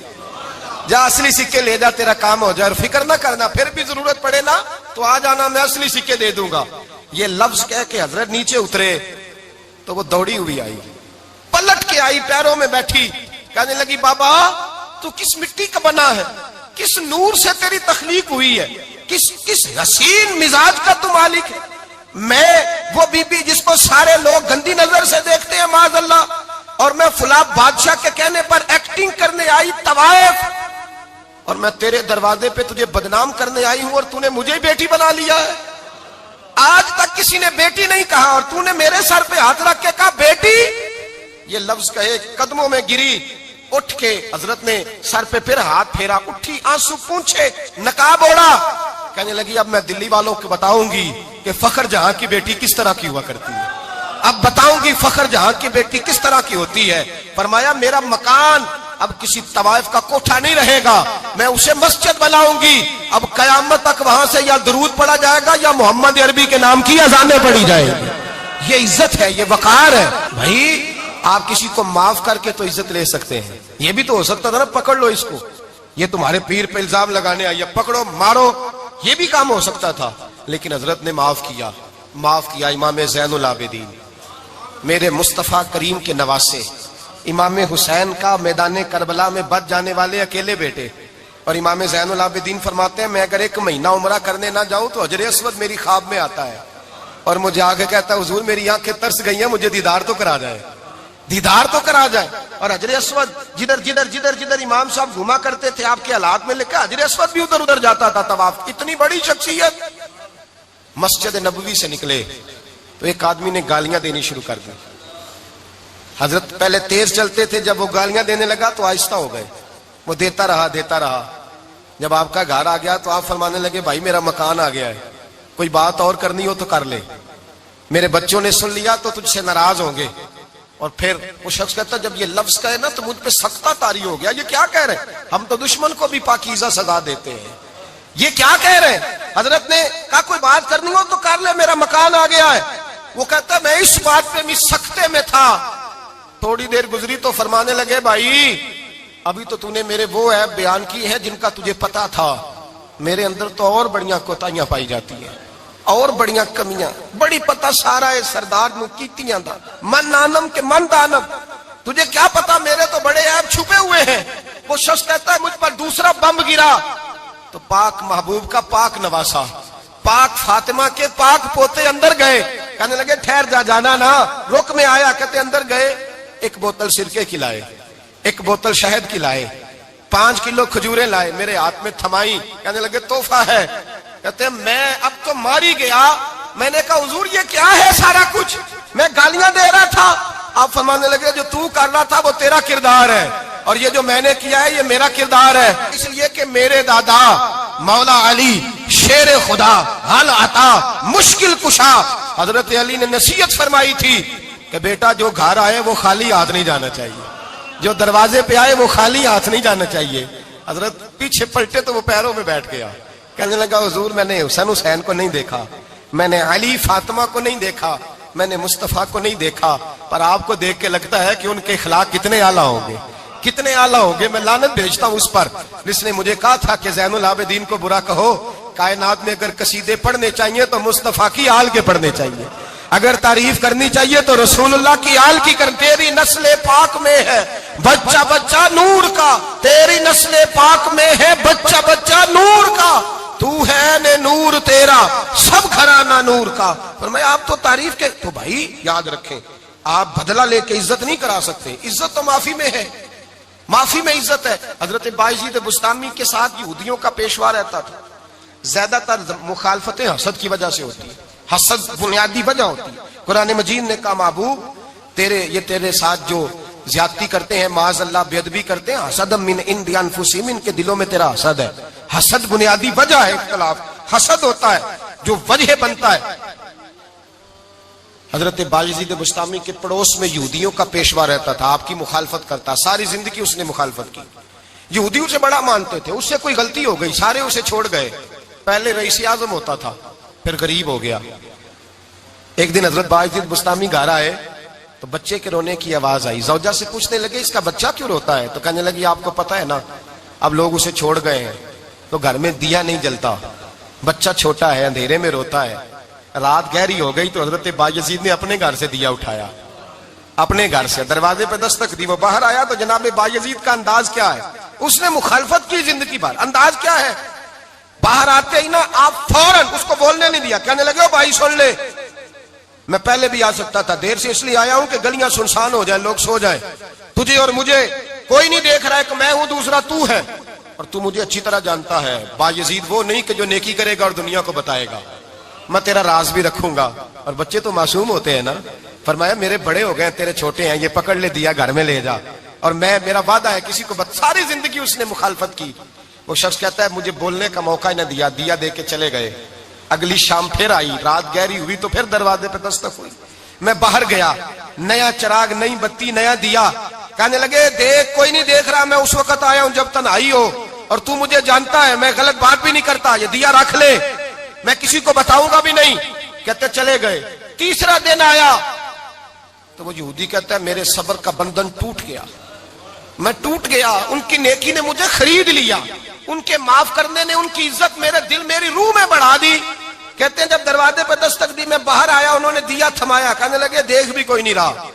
Speaker 2: جا اصلی سکے لے جا، تیرا کام ہو جائے. اور فکر نہ کرنا، پھر بھی ضرورت پڑے نا تو آ جانا، میں اصلی سکے دے دوں گا. یہ لفظ کہہ کے حضرت نیچے اترے تو وہ دوڑی ہوئی آئی، پلٹ کے آئی، پیروں میں بیٹھی. کہنے لگی بابا تو کس مٹی کا بنا ہے، کس نور سے تیری تخلیق ہوئی ہے، کس حسین مزاج کا تو مالک ہے. میں وہ بی بی جس کو سارے لوگ گندی نظر سے دیکھتے ہیں معاذ اللہ، اور میں فلاں بادشاہ کے کہنے پر ایکٹنگ کرنے آئی طوائف، اور میں تیرے دروازے پہ تجھے بدنام کرنے آئی ہوں اور تو نے مجھے بیٹی بنا لیا ہے. آج تک کسی نے بیٹی نہیں کہا اور تو نے میرے سر پہ ہاتھ رکھ کے کہا بیٹی. یہ لفظ کہے قدموں میں گری، اٹھ کے حضرت نے سر پہ پھر ہاتھ پھیرا، اٹھی، آنسو پونچھے، نقاب اوڑا. کہنے لگی اب میں دلی والوں کو بتاؤں گی کہ فخر جہاں کی بیٹی کس طرح کی ہوا کرتی ہے، اب بتاؤں گی فخر جہاں کی بیٹی کس طرح کی ہوتی ہے. فرمایا میرا مکان اب کسی طوائف کا کوٹھا نہیں رہے گا، میں اسے مسجد بناؤں گی. اب قیامت تک وہاں سے یا درود پڑھا جائے گا یا محمد عربی کے نام کی اذانیں پڑھی جائیں گی. یہ عزت ہے، یہ وقار ہے. بھائی آپ کسی کو معاف کر کے تو عزت لے سکتے ہیں. یہ بھی تو ہو سکتا تھا نا پکڑ لو اس کو، یہ تمہارے پیر پہ الزام لگانے آئی ہے، پکڑو مارو، یہ بھی کام ہو سکتا تھا. لیکن حضرت نے معاف کیا، معاف کیا. امام زین العابدین میرے مصطفیٰ کریم کے نواسے، امام حسین کا میدان کربلا میں بچ جانے والے اکیلے بیٹے، اور امام زین العابدین فرماتے ہیں میں اگر 1 مہینہ عمرہ کرنے نہ جاؤں تو حجر اسود میری خواب میں آتا ہے اور مجھے آگے کہتا ہے حضور میری آنکھیں ترس گئی ہیں، مجھے دیدار تو کرا جائے، دیدار تو کرا جائے۔ اور حجر اسود جدھر امام صاحب گھوما کرتے تھے آپ کے حالات میں لکھا حجر اسود بھی ادھر ادھر جاتا تھا طواف۔ اتنی بڑی شخصیت مسجد نبوی سے نکلے تو ایک آدمی نے گالیاں دینی شروع کر دی۔ حضرت پہلے تیز چلتے تھے، جب وہ گالیاں دینے لگا تو آہستہ ہو گئے، وہ دیتا رہا۔ جب آپ کا گھر آ گیا تو آپ فرمانے لگے بھائی میرا مکان آ گیا ہے، کوئی بات اور کرنی ہو تو کر لے، میرے بچوں نے سن لیا تو تجھ سے ناراض ہوں گے۔ اور پھر وہ شخص کہتا جب یہ لفظ کہے نا تو مجھ پہ سختہ طاری ہو گیا، یہ کیا کہہ رہے ہیں؟ ہم تو دشمن کو بھی پاکیزہ سزا دیتے ہیں، یہ کیا کہہ رہے ہیں؟ حضرت نے کہا کوئی بات کرنی ہو تو کر لے، میرا مکان آ گیا ہے۔ وہ کہتا میں اس بات پہ بھی سختے میں تھا۔ تھوڑی دیر گزری تو فرمانے لگے بھائی ابھی تو نے میرے وہ عیب بیان کی ہے جن کا تجھے پتا تھا، میرے اندر تو اور بڑیاں کوتاہیاں پائی جاتی ہیں، اور بڑیاں کمیاں، بڑی پتہ سارا ہے سردار نو کیتیاں دا من نانم کے من دانم، تجھے کیا پتا میرے تو بڑے عیب چھپے ہوئے ہیں۔ وہ شخص کہتا ہے مجھ پر دوسرا بم گرا تو پاک محبوب کا پاک نواسا، پاک فاطمہ کے پاک پوتے اندر گئے، کہنے لگے ٹھہر جا، جانا نا، رک میں آیا، کہتے اندر گئے، 1 بوتل سرکے کی لائے، 1 بوتل شہد کی لائے، 5 کلو کھجوریں لائے، میرے ہاتھ میں تھمائی، کہنے لگے تحفہ ہے۔ کہتے ہیں میں اب تو ماری گیا، میں نے کہا حضور یہ کیا ہے سارا کچھ، میں گالیاں دے رہا تھا۔ آپ فرمانے لگے جو تو کر رہا تھا وہ تیرا کردار ہے اور یہ جو میں نے کیا ہے یہ میرا کردار ہے، اس لیے کہ میرے دادا مولا علی شیر خدا حل عطا مشکل کشا، حضرت علی نے نصیحت فرمائی تھی کہ بیٹا جو گھر آئے وہ خالی ہاتھ نہیں جانا چاہیے، جو دروازے پہ آئے وہ خالی ہاتھ نہیں جانا چاہیے۔ حضرت پیچھے پلٹے تو وہ پیروں میں بیٹھ گیا، کہنے لگا حضور میں نے حسین کو نہیں دیکھا، میں نے علی فاطمہ کو نہیں دیکھا، میں نے مصطفیٰ کو نہیں دیکھا، پر آپ کو دیکھ کے لگتا ہے کہ ان کے اخلاق کتنے اعلیٰ ہوں گے، کتنے اعلیٰ ہوں گے۔ میں لعنت بھیجتا ہوں اس پر جس نے مجھے کہا تھا کہ زین العابدین کو برا کہو، کائنات میں اگر قصیدے پڑھنے چاہیے تو مصطفیٰ کی آل کے پڑھنے چاہیے، اگر تعریف کرنی چاہیے تو رسول اللہ کی آل کی کر۔ تیری نسل پاک میں ہے بچہ بچہ نور کا، تیری نسل پاک میں ہے بچہ بچہ نور کا، تو ہے نے نور تیرا سب گھرانہ نور کا۔ فرمایا آپ تو تعریف کے، تو بھائی یاد رکھیں آپ بدلہ لے کے عزت نہیں کرا سکتے، عزت تو معافی میں ہے، معافی میں عزت ہے۔ حضرت بایزید بستامی کے ساتھ یہودیوں کا پیشوا رہتا تھا، زیادہ تر مخالفتیں حسد کی وجہ سے ہوتی ہیں، حسد بنیادی وجہ ہوتی ہے۔ قرآن مجید نے کہا محبوب تیرے ساتھ جو زیادتی کرتے ہیں، معاذ اللہ بے ادبی کرتے ہیں، حسد من عند انفسہم، ان کے دلوں میں تیرا حسد ہے۔ حسد بنیادی وجہ ہے، اختلاف حسد ہوتا ہے جو وجہ بنتا ہے۔ حضرت بایزید بستامی کے پڑوس میں یہودیوں کا پیشوا رہتا تھا، آپ کی مخالفت کرتا، ساری زندگی اس نے مخالفت کی، یہودیوں سے بڑا مانتے تھے، اس سے کوئی غلطی ہو گئی سارے اسے چھوڑ گئے، پہلے رئیس اعظم ہوتا تھا پھر غریب ہو گیا۔ ایک دن حضرت بایزید بستامی گھر آئے تو بچے کے رونے کی آواز آئی، زوجہ سے پوچھنے لگے اس کا بچہ کیوں روتا ہے؟ تو کہنے لگی آپ کو پتا ہے نا اب لوگ اسے چھوڑ گئے ہیں تو گھر میں دیا نہیں جلتا، بچہ چھوٹا ہے اندھیرے میں روتا ہے۔ رات گہری ہو گئی تو حضرت بایزید نے اپنے گھر سے دیا اٹھایا، اپنے گھر سے دروازے پہ دستک دی، وہ باہر آیا تو جناب بایزید کا انداز کیا ہے، اس نے مخالفت کی زندگی بھر، انداز کیا ہے، باہر آتے ہی نا آپ فوراً اس کو بولنے نہیں دیا، کہنے لگے بھائی سن لے میں پہلے بھی آ سکتا تھا، دیر سے اس لیے آیا ہوں کہ گلیاں سنسان ہو جائیں، لوگ سو جائیں، تجھے اور مجھے کوئی نہیں دیکھ رہا ہے کہ میں ہوں دوسرا تو ہے، اور تو مجھے اچھی طرح جانتا ہے بایزید وہ نہیں کہ جو نیکی کرے گا اور دنیا کو بتائے گا، میں تیرا راز بھی رکھوں گا۔ اور بچے تو معصوم ہوتے ہیں نا، فرمایا میرے بڑے ہو گئے تیرے چھوٹے ہیں، یہ پکڑ لے دیا گھر میں لے جا، اور میرا وعدہ ہے کسی کو ساری زندگی اس نے مخالفت کی۔ وہ شخص کہتا ہے مجھے بولنے کا موقع ہی نہ دیا، دیا دے کے چلے گئے۔ اگلی شام پھر آئی، رات گہری ہوئی تو پھر دروازے پہ دستک ہوئی، میں باہر گیا، نیا چراغ نئی بتی نیا دیا، کہنے لگے دیکھ کوئی نہیں دیکھ رہا، میں اس وقت آیا ہوں جب تنہائی ہو اور تو مجھے جانتا ہے میں غلط بات بھی نہیں کرتا، یہ دیا رکھ لے میں کسی کو بتاؤں گا بھی نہیں۔ کہتے چلے گئے، تیسرا دن آیا تو وہ یہودی کہتا ہے میرے صبر کا بندھن ٹوٹ گیا، میں ٹوٹ گیا، ان کی نیکی نے مجھے خرید لیا، ان کے معاف کرنے نے ان کی عزت میرے دل میری روح میں بڑھا دی، کہتے ہیں جب دروازے پہ دستک دی میں باہر آیا انہوں نے دیا تھمایا, کہنے لگے دیکھ بھی کوئی نہیں رہا,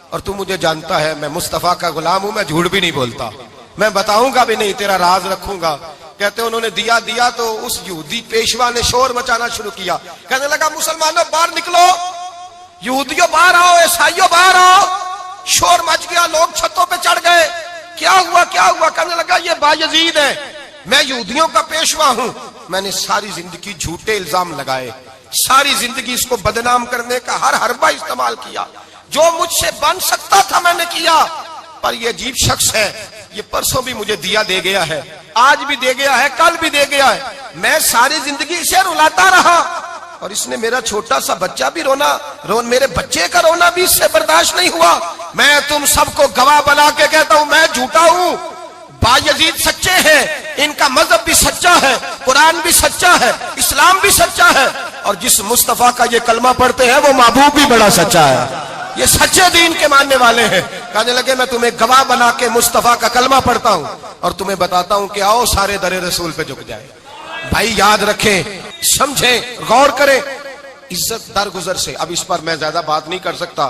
Speaker 2: اور تو مجھے جانتا ہے میں مصطفیٰ کا غلام ہوں, میں جھوٹ بھی نہیں بولتا, میں بتاؤں گا بھی نہیں, تیرا راز رکھوں گا. کہتے ہیں انہوں نے دیا تو اس یہودی پیشوا نے شور مچانا شروع کیا, کہنے لگا مسلمانوں باہر نکلو, یہودیوں باہر آؤ, عیسائیوں باہر آؤ. شور مچ گیا, لوگ چھتوں پہ چڑھ گئے, کیا ہوا کیا ہوا. کہنے لگا یہ بایزید ہے, میں یہودیوں کا پیشوا ہوں, میں نے ساری زندگی جھوٹے الزام لگائے, ساری زندگی اس کو بدنام کرنے کا ہر حربہ استعمال کیا, جو مجھ سے بن سکتا تھا میں نے کیا, پر یہ عجیب شخص ہے, یہ پرسوں بھی مجھے دیا دے گیا ہے, آج بھی دے گیا ہے, کل بھی دے گیا ہے, میں ساری زندگی اسے رلاتا رہا, اور اس نے میرا چھوٹا سا بچہ بھی میرے بچے کا رونا بھی اس سے برداشت نہیں ہوا. میں تم سب کو گواہ بنا کے کہتا ہوں میں جھوٹا ہوں, بایزید سچے ہیں, ان کا مذہب بھی سچا ہے, قرآن بھی سچا ہے, اسلام بھی سچا ہے, اور جس مصطفیٰ کا یہ کلمہ پڑھتے ہیں وہ محبوب بھی بڑا سچا ہے, یہ سچے دین کے ماننے والے ہیں. کہنے لگے میں تمہیں گواہ بنا کے مصطفیٰ کا کلمہ پڑھتا ہوں اور تمہیں بتاتا ہوں کہ آؤ سارے در رسول پہ جھک جائے. بھائی یاد رکھیں, سمجھیں, غور کریں, عزت درگزر سے, اب اس پر میں زیادہ بات نہیں کر سکتا,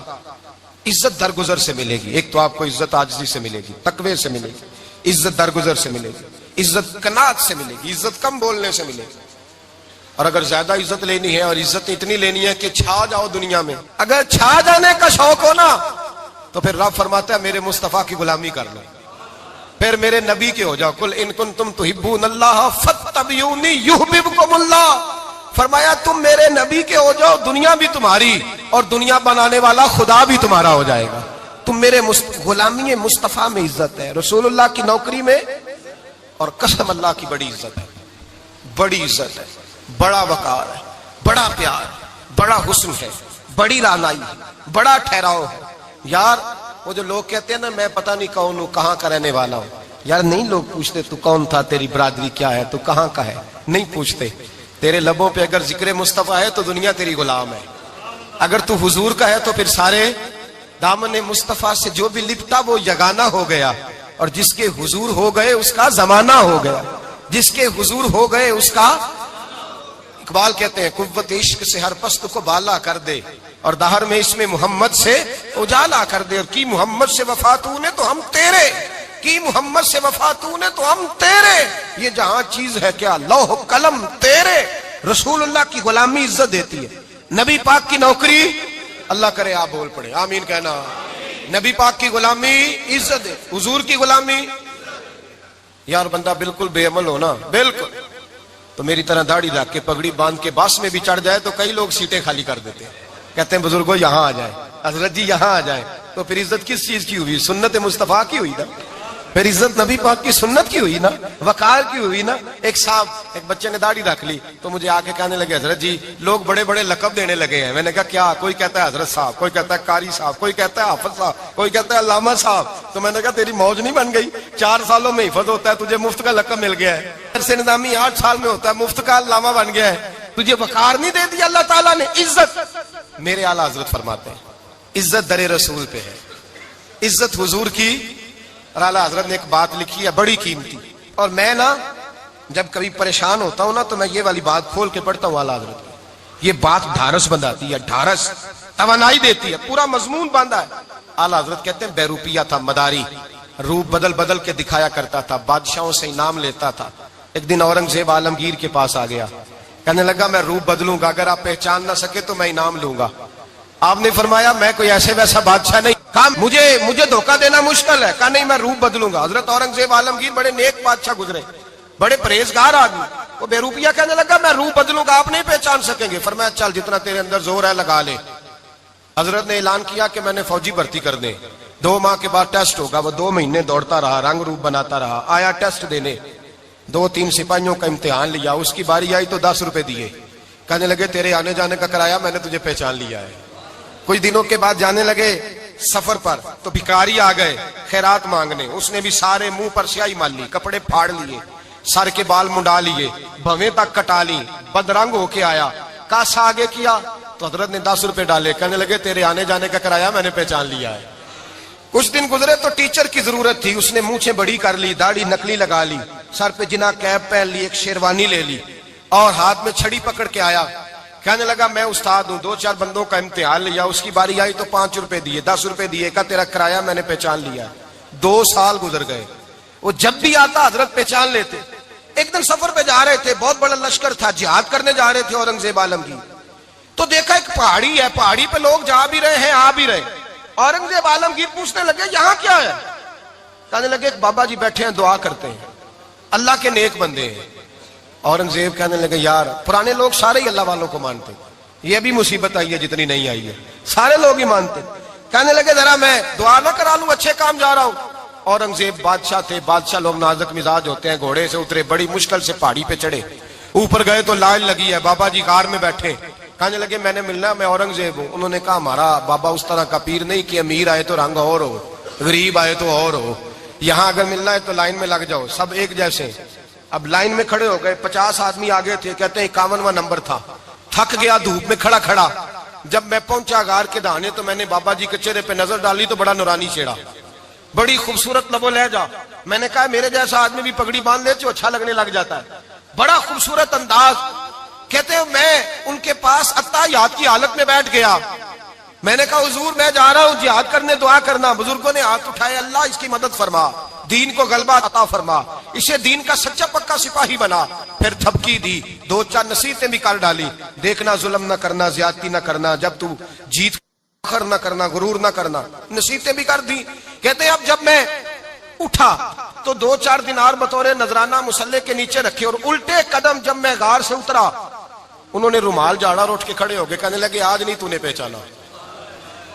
Speaker 2: عزت درگزر سے ملے گی. ایک تو آپ کو عزت عاجزی سے ملے گی, تقوی سے ملے گی, عزت درگزر سے ملے گی, عزت قناعت سے ملے گی, عزت کم بولنے سے ملے گی. اور اگر زیادہ عزت لینی ہے اور عزت اتنی لینی ہے کہ چھا جاؤ دنیا میں, اگر چھا جانے کا شوق ہو نا تو پھر رب فرماتا ہے میرے مصطفیٰ کی غلامی کر لو, پھر میرے نبی کے ہو جاؤ. قل ان کنتم تحبون اللہ فاتبعونی یحببکم اللہ. فرمایا تم میرے نبی کے ہو جاؤ, دنیا بھی تمہاری اور دنیا بنانے والا خدا بھی تمہارا ہو جائے گا. تم میرے غلامی مصطفیٰ میں عزت ہے, رسول اللہ کی نوکری میں, اور قسم اللہ کی بڑی عزت ہے, بڑی عزت ہے, بڑا وقار ہے, بڑا پیار, بڑا حسن ہے, بڑی رعنائی, بڑا ٹھہراؤ ہے. یار وہ جو لوگ کہتے ہیں نا میں پتہ نہیں کون ہوں, کہاں کا رہنے والا ہوں, یار نہیں لوگ پوچھتے تو کون تھا, تیری برادری کیا ہے, تو کہاں کا ہے, نہیں پوچھتے. تیرے لبوں پہ اگر ذکر مصطفیٰ ہے تو دنیا تیری غلام ہے, اگر تو حضور کا ہے تو پھر سارے دامن مصطفیٰ سے جو بھی لپٹا وہ یگانہ ہو گیا, اور جس کے حضور ہو گئے اس کا زمانہ ہو گیا, جس کے حضور ہو گئے اس کا. اقبال کہتے ہیں قوت عشق سے ہر پست کو بالا کر دے, اور دہر میں اس میں محمد سے اجالا کر دے. اور کی محمد سے وفا تو نے تو ہم تیرے, کی محمد سے وفا تو نے تو ہم تیرے, یہ جہاں چیز ہے کیا لوح قلم تیرے. رسول اللہ کی غلامی عزت دیتی ہے, نبی پاک کی نوکری, اللہ کرے آپ بول پڑے آمین کہنا, نبی پاک کی غلامی عزت ہے, حضور کی غلامی. یار بندہ بالکل بے عمل ہونا بالکل, تو میری طرح داڑھی رکھ کے پگڑی باندھ کے باس میں بھی چڑھ جائے تو کئی لوگ سیٹیں خالی کر دیتے ہیں, کہتے ہیں بزرگوں یہاں آ جائیں, حضرت جی یہاں آ جائیں. تو پھر عزت کس چیز کی ہوئی, سنت مصطفیٰ کی ہوئی نا, پھر عزت نبی پاک کی سنت کی ہوئی نا, وقار کی ہوئی نا. ایک صاحب ایک بچے نے داڑھی رکھ لی تو مجھے آ کے کہنے لگے حضرت جی لوگ بڑے بڑے لقب دینے لگے ہیں. میں نے کہا کیا, کوئی کہتا ہے حضرت صاحب, کوئی کہتا ہے قاری صاحب, کوئی کہتا ہے حافظ صاحب, کوئی کہتا ہے علامہ صاحب. تو میں نے کہا تیری موج نہیں بن گئی, 4 سالوں میں حفظ ہوتا ہے, تجھے مفت کا لقب مل گیا ہے, سے نظامی 8 سال میں ہوتا ہے, مفت کا علامہ بن گیا ہے, تجھے وقار نہیں دے دیا اللہ تعالیٰ نے. عزت میرے اعلیٰ حضرت فرماتے ہیں عزت در رسول پہ ہے, عزت حضور کی. اور اعلیٰ حضرت نے ایک بات لکھی ہے بڑی قیمتی, اور میں نا جب کبھی پریشان ہوتا ہوں نا تو میں یہ والی بات کھول کے پڑھتا ہوں اعلیٰ حضرت کی. یہ بات ڈھارس بندھاتی ہے, ڈھارس توانائی دیتی ہے, پورا مضمون باندھا ہے. اعلیٰ حضرت کہتے ہیں بیروپیہ تھا مداری, روپ بدل بدل کے دکھایا کرتا تھا, بادشاہوں سے انعام لیتا تھا. ایک دن اورنگزیب عالمگیر کے پاس آ گیا, کہنے لگا میں روپ بدلوں گا, اگر آپ پہچان نہ سکے تو میں انعام لوں گا. آپ نے فرمایا میں کوئی ایسے ویسا بادشاہ نہیں, کہا مجھے دھوکہ دینا مشکل ہے, کہا نہیں میں روپ بدلوں گا. حضرت اورنگزیب عالمگیر بڑے نیک بادشاہ گزرے, بڑے پرہیزگار آدمی, وہ بے روپیہ کہنے لگا میں روپ بدلوں گا, آپ نہیں پہچان سکیں گے. فرمایا چل جتنا تیرے اندر زور ہے لگا لے. حضرت نے اعلان کیا کہ میں نے فوجی بھرتی کر دیں, 2 ماہ کے بعد ٹیسٹ ہوگا. وہ 2 مہینے دوڑتا رہا, رنگ روپ بناتا رہا, آیا ٹیسٹ دینے, 2-3 سپاہیوں کا امتحان لیا, اس کی باری آئی تو 10 روپے دیے, کہنے لگے تیرے آنے جانے کا کرایہ میں نے تجھے پہچان لیا ہے. کچھ دنوں کے بعد جانے لگے سفر پر تو بھکاری آ گئے خیرات مانگنے, اس نے بھی سارے منہ پر سیاہی مال لی, کپڑے پھاڑ لیے, سر کے بال منڈا لیے, بھویں تک کٹا لی, بدرنگ ہو کے آیا. کاسا آگے کیا تو حضرت نے 10 روپے ڈالے, کہنے لگے تیرے آنے جانے کا کرایہ میں نے پہچان لیا ہے. کچھ دن گزرے تو ٹیچر کی ضرورت تھی, اس نے مونچھیں بڑی کر لی, داڑھی نکلی لگا لی, سر پہ جنا کیپ پہن لی, ایک شیروانی لے لی, اور ہاتھ میں چھڑی پکڑ کے آیا. کہنے لگا میں استاد ہوں، 2-4 بندوں کا امتحان لیا، اس کی باری آئی تو 5 روپے دیے، 10 روپے دیے، کہا تیرا کرایہ میں نے پہچان لیا۔ 2 سال گزر گئے، وہ جب بھی آتا حضرت پہچان لیتے۔ ایک دن سفر پہ جا رہے تھے، بہت بڑا لشکر تھا، جہاد کرنے جا رہے تھے اورنگزیب عالمگیر، تو دیکھا ایک پہاڑی ہے، پہاڑی پہ لوگ جا بھی رہے ہیں آ بھی رہے۔ اورنگزیب عالمگیر پوچھنے لگے یہاں کیا ہے؟ کہنے لگے ایک بابا جی بیٹھے ہیں دعا کرتے ہیں، اللہ کے نیک بندے ہیں۔ اورنگزیب کہنے لگے یار پرانے لوگ سارے ہی اللہ والوں کو مانتے، یہ بھی مصیبت آئی ہے جتنی نہیں آئی ہے، سارے لوگ ہی مانتے۔ کہنے لگے ذرا میں دعا نہ کرا لوں، اچھے کام جا رہا ہوں۔ اورنگزیب بادشاہ تھے، بادشاہ لوگ نازک مزاج ہوتے ہیں، گھوڑے سے اترے، بڑی مشکل سے پہاڑی پہ چڑھے، اوپر گئے تو لائن لگی ہے، بابا جی کار میں بیٹھے۔ کہنے لگے میں نے ملنا، میں اورنگزیب ہوں۔ انہوں نے کہا ہمارا بابا اس طرح کا پیر نہیں کہ امیر آئے تو رنگ اور ہو، غریب آئے تو اور ہو، یہاں اگر ملنا ہے تو لائن میں لگ جاؤ، سب ایک جیسے۔ اب لائن میں کھڑے ہو گئے، 50 آدمی آگے تھے، کہتے ہیں 51واں نمبر تھا، تھک گیا دھوپ میں کھڑا کھڑا۔ جب میں پہنچا غار کے دہانے تو میں نے بابا جی کے چہرے پہ نظر ڈالی تو بڑا نورانی چہرہ، بڑی خوبصورت لب و لہجہ۔ میں نے کہا میرے جیسا آدمی بھی پگڑی باندھ لے تو اچھا لگنے لگ جاتا ہے، بڑا خوبصورت انداز۔ کہتے ہیں میں ان کے پاس اتحیات کی حالت میں بیٹھ گیا۔ میں نے کہا حضور میں جا رہا ہوں جہاد کرنے، دعا کرنا۔ بزرگوں نے ہاتھ اٹھائے، اللہ اس کی مدد فرما، دین کو غلبہ عطا فرما، اسے دین کا سچا پکا سپاہی بنا۔ پھر تھپکی دی، 2-4 نصیحتیں بھی کر ڈالی، دیکھنا ظلم نہ کرنا، زیادتی نہ کرنا، جب تو جیت فخر نہ کرنا، غرور نہ کرنا، نصیحتیں بھی کر دی۔ کہتے ہیں اب جب میں اٹھا تو 2-4 دینار بطور نذرانہ مسلح کے نیچے رکھے، اور الٹے قدم جب میں غار سے اترا انہوں نے رومال جھاڑا اور اٹھ کے کھڑے ہو گئے۔ کہنے لگے آج نہیں تو نے پہچانا،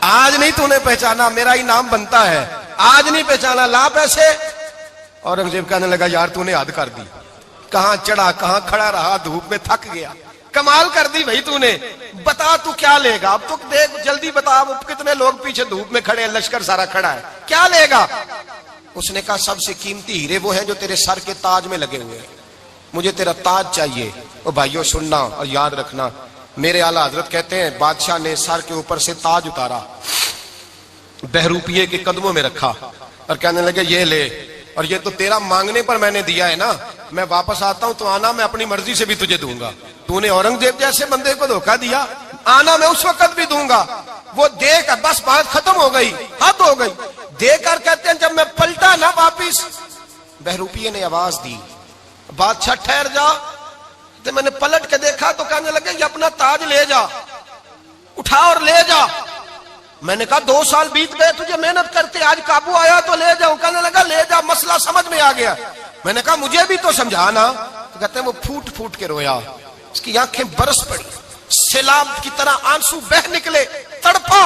Speaker 2: آج نہیں تو نے پہچانا، میرا انعام بنتا ہے، آج نہیں پہچانا، لا پیسے۔ اورنگزیب کہنے لگا یار تو نے حد کر دی، کہاں چڑھا کہاں کھڑا رہا، دھوپ میں تھک گیا، کمال کر دی بھائی تو نے، بتا تو کیا لے گا؟ اب تو دیکھ جلدی بتا، اب کتنے لوگ پیچھے دھوپ میں کھڑے ہیں، لشکر سارا کھڑا ہے، کیا لے گا؟ اس نے کہا سب سے قیمتی ہیرے وہ ہیں جو تیرے سر کے تاج میں لگے ہوئے ہیں، مجھے تیرا تاج چاہیے۔ او بھائیو سننا اور یاد رکھنا، میرے اعلیٰ حضرت کہتے ہیں بادشاہ نے سر کے اوپر سے تاج اتارا، بہروپیے کے قدموں میں رکھا اور کہنے لگے یہ لے، اور یہ تو تیرا مانگنے پر میں نے دیا ہے نا، میں واپس آتا ہوں تو آنا میں اپنی مرضی سے بھی تجھے دوں گا، تو نے اورنگزیب جیسے بندے کو دھوکہ دیا، آنا میں اس وقت بھی دوں گا۔ وہ دے کر بس بات ختم ہو گئی، حد ہو گئی، دے کر کہتے ہیں جب میں پلٹا نا واپس، بہروپیے نے آواز دی بادشاہ ٹھہر جا۔ تو میں نے پلٹ کے دیکھا تو کہنے لگے یہ اپنا تاج لے جا، اٹھا اور لے جا۔ میں نے کہا 2 سال بیت گئے تجھے محنت کرتے، آج قابو آیا تو لے جاؤں۔ کہنے لگا لے جا، مسئلہ سمجھ میں آ گیا۔ میں نے کہا مجھے بھی تو سمجھانا۔ تو کہتے ہیں وہ پھوٹ پھوٹ کے رویا، اس کی آنکھیں برس پڑی، سیلاب کی طرح آنسو بہ نکلے، تڑپا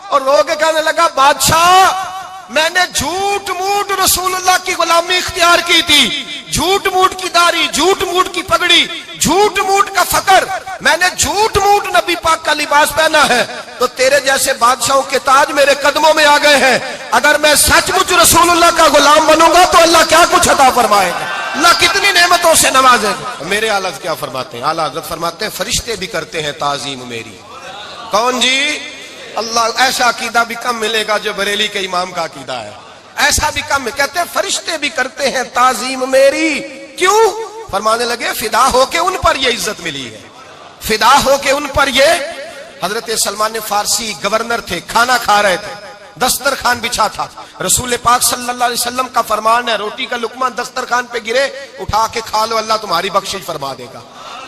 Speaker 2: اور رو کے کہنے لگا بادشاہ میں نے جھوٹ موٹ رسول اللہ کی غلامی اختیار کی تھی، جھوٹ موٹ کی داڑھی، جھوٹ موٹ کی پگڑی، جھوٹ موٹ کا فقر، میں نے جھوٹ موٹ نبی پاک کا لباس پہنا ہے، تو تیرے جیسے بادشاہوں کے تاج میرے قدموں میں آ گئے ہیں۔ اگر میں سچ مچ رسول اللہ کا غلام بنوں گا تو اللہ کیا کچھ عطا فرمائے گا، اللہ کتنی نعمتوں سے نوازے گا۔ میرے اعلیٰ کیا فرماتے ہیں؟ اعلیٰ حضرت فرماتے ہیں فرشتے بھی کرتے ہیں تعظیم میری۔ کون جی؟ اللہ۔ ایسا عقیدہ بھی کم ملے گا جو بریلی کے امام کا عقیدہ ہے، ایسا بھی کم۔ کہتے ہیں فرشتے بھی کرتے ہیں تعظیم میری، کیوں؟ فرمانے لگے فدا ہو کے ان پر یہ عزت ملی ہے، فدا ہو کے ان پر یہ۔ حضرت سلمان فارسی گورنر تھے، کھانا کھا رہے تھے، دسترخوان بچھا تھا، رسول پاک صلی اللہ علیہ وسلم کا فرمان ہے روٹی کا لقمہ دسترخوان پہ گرے اٹھا کے کھا لو، اللہ تمہاری بخشش فرما دے گا۔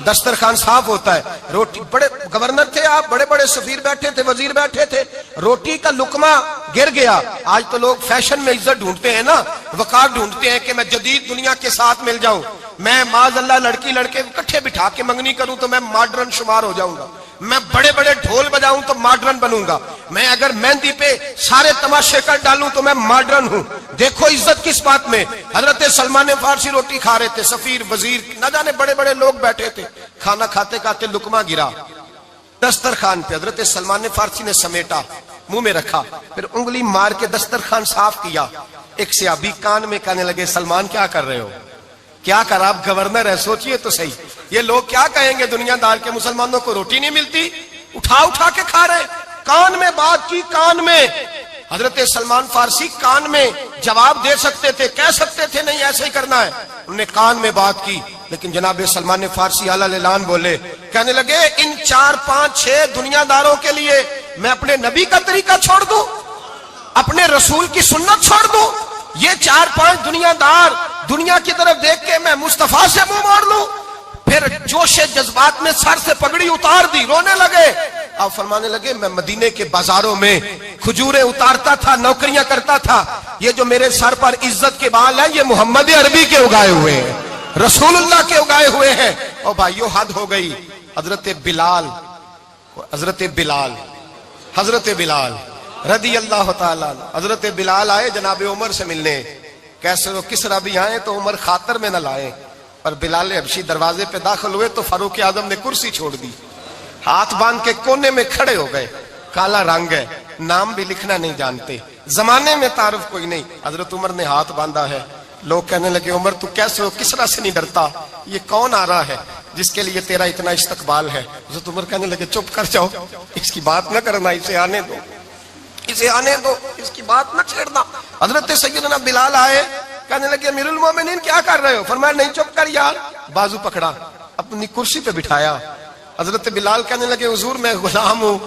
Speaker 2: دسترخوان صاف ہوتا ہے، روٹی، بڑے گورنر تھے آپ، بڑے بڑے سفیر بیٹھے تھے، وزیر بیٹھے تھے، روٹی کا لقمہ گر گیا۔ آج تو لوگ فیشن میں عزت ڈھونڈتے ہیں نا، وقار ڈھونڈتے ہیں کہ میں جدید دنیا کے ساتھ مل جاؤں، میں معاذ اللہ لڑکی لڑکے اکٹھے بٹھا کے منگنی کروں تو میں ماڈرن شمار ہو جاؤں گا، میں بڑے بڑے ڈھول بجاؤں تو ماڈرن بنوں گا، میں اگر مہندی پہ سارے تماشے کر ڈالوں تو میں ماڈرن ہوں۔ دیکھو عزت کس بات میں۔ حضرت سلمان فارسی روٹی کھا رہے تھے، سفیر وزیر نہ جانے بڑے بڑے لوگ بیٹھے تھے، کھانا کھاتے کھاتے لقمہ گرا دسترخوان پہ، حضرت سلمان فارسی نے سمیٹا، منہ میں رکھا، پھر انگلی مار کے دسترخوان صاف کیا۔ ایک صحابی کان میں کہنے لگے سلمان کیا کر رہے ہو، کیا کر، آپ گورنر ہے، سوچئے تو صحیح، یہ لوگ کیا کہیں گے دنیا دار کے مسلمانوں کو روٹی نہیں ملتی، اٹھا اٹھا کے کھا رہے۔ کان میں بات کی، کان میں۔ حضرت سلمان فارسی کان میں جواب دے سکتے تھے، کہہ سکتے تھے نہیں ایسے ہی کرنا ہے، انہوں نے کان میں بات کی، لیکن جناب سلمان فارسی اعلیٰ اعلان بولے، کہنے لگے ان 4 5 6 دنیا داروں کے لیے میں اپنے نبی کا طریقہ چھوڑ دوں، اپنے رسول کی سنت چھوڑ دوں؟ یہ 4 5 دنیا دار دنیا کی طرف دیکھ کے میں مصطفیٰ سے منہ موڑ لوں؟ پھر جوش جذبات میں سر سے پگڑی اتار دی، رونے لگے۔ آپ فرمانے لگے میں مدینے کے بازاروں میں کھجوریں اتارتا تھا، نوکریاں کرتا تھا، یہ جو میرے سر پر عزت کے بال ہیں یہ محمد عربی کے اگائے ہوئے ہیں، رسول اللہ کے اگائے ہوئے ہیں۔ اور بھائیو حد ہو گئی۔ حضرت بلال رضی اللہ تعالیٰ عنہ، حضرت بلال آئے جناب عمر سے ملنے، کیسے وہ کسرا بھی آئے تو عمر خاطر میں نہ لائے، اور بلال حبشی دروازے پہ داخل ہوئے تو فاروق اعظم نے کرسی چھوڑ دی، ہاتھ باندھ کے کونے میں کھڑے ہو گئے۔ کالا رنگ ہے، نام بھی لکھنا نہیں جانتے، زمانے میں تعارف کوئی نہیں۔ حضرت عمر نے ہاتھ باندھا ہے، لوگ کہنے لگے عمر تو کیسے ہو، کسرا سے نہیں ڈرتا، یہ کون آ رہا ہے جس کے لیے تیرا اتنا استقبال ہے؟ حضرت عمر کہنے لگے چپ کر جاؤ، اس کی بات نہ کرنا، اسے آنے دو، اسے آنے دو، اس کی بات نہ چھیڑنا۔ حضرت سیدنا بلال آئے، کہنے لگے امیر المومنین کیا کر رہے ہو؟ فرمایا نہیں چپ کر یار، بازو پکڑا، اپنی کرسی پہ بٹھایا۔ حضرت بلال کہنے لگے حضور میں غلام ہوں،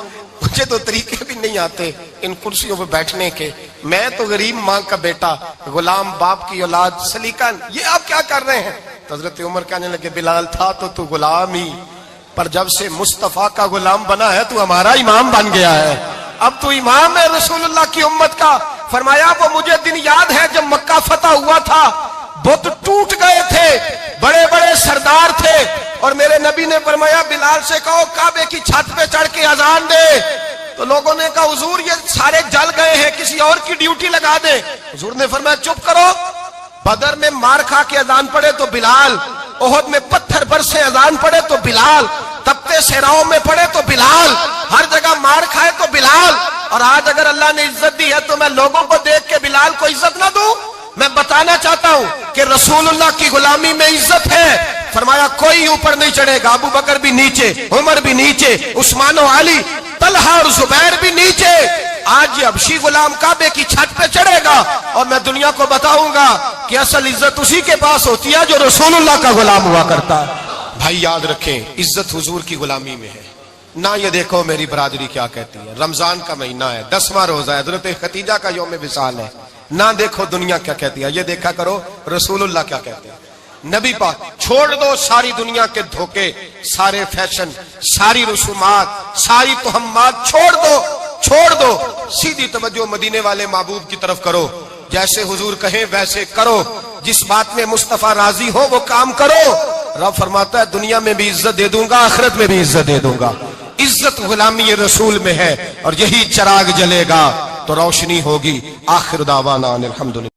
Speaker 2: مجھے تو طریقے بھی نہیں آتے ان کرسیوں پہ بیٹھنے کے، میں تو غریب ماں کا بیٹا، غلام باپ کی اولاد، سلیقہ، یہ آپ کیا کر رہے ہیں؟ تو حضرت عمر کہنے لگے بلال تھا تو غلام ہی، پر جب سے مصطفیٰ کا غلام بنا ہے تو ہمارا امام بن گیا ہے، اب تو امام ہے رسول اللہ کی امت کا۔ فرمایا وہ مجھے دن یاد ہے جب مکہ فتح ہوا تھا، بت ٹوٹ گئے تھے، بڑے بڑے سردار تھے، اور میرے نبی نے فرمایا بلال سے کہو کعبے کی چھت پہ چڑھ کے اذان دے، تو لوگوں نے کہا حضور یہ سارے جل گئے ہیں، کسی اور کی ڈیوٹی لگا دے۔ حضور نے فرمایا چپ کرو، بدر میں مار کھا کے اذان پڑے تو بلال، احد میں پتھر برسے اذان پڑے تو بلال، تپتے صحراؤں میں پڑے تو بلال، ہر جگہ مار کھائے تو بلال۔ اور آج اگر اللہ نے عزت دی ہے تو میں لوگوں کو دیکھ کے بلال کو عزت نہ دوں؟ میں بتانا چاہتا ہوں کہ رسول اللہ کی غلامی میں عزت ہے۔ فرمایا کوئی اوپر نہیں چڑھے گا، ابو بکر بھی نیچے، عمر بھی نیچے، عثمان و علی، طلحہ اور زبیر بھی نیچے۔ آج یہ حبشی غلام کعبے کی چھت پہ چڑھے گا اور میں دنیا کو بتاؤں گا کہ اصل عزت اسی کے پاس ہوتی ہے جو رسول اللہ کا غلام ہوا کرتا ہے۔ بھائی یاد رکھیں عزت حضور کی غلامی میں ہے، نہ یہ دیکھو میری برادری کیا کہتی ہے، رمضان کا مہینہ ہے، 10واں روزہ ہے، حضرت خدیجہ کا یوم وصال ہے، نہ دیکھو دنیا کیا کہتی ہے، یہ دیکھا کرو رسول اللہ کیا کہتے ہیں۔ نبی پاک چھوڑ دو ساری دنیا کے دھوکے، سارے فیشن، ساری رسومات، ساری تہمات چھوڑ دو، سیدھی توجہ مدینے والے محبوب کی طرف کرو، جیسے حضور کہیں ویسے کرو، جس بات میں مصطفیٰ راضی ہو وہ کام کرو۔ رب فرماتا ہے دنیا میں بھی عزت دے دوں گا، آخرت میں بھی عزت دے دوں گا۔ عزت غلامی رسول میں ہے، اور یہی چراغ جلے گا تو روشنی ہوگی۔ آخر دعوانا الحمدللہ۔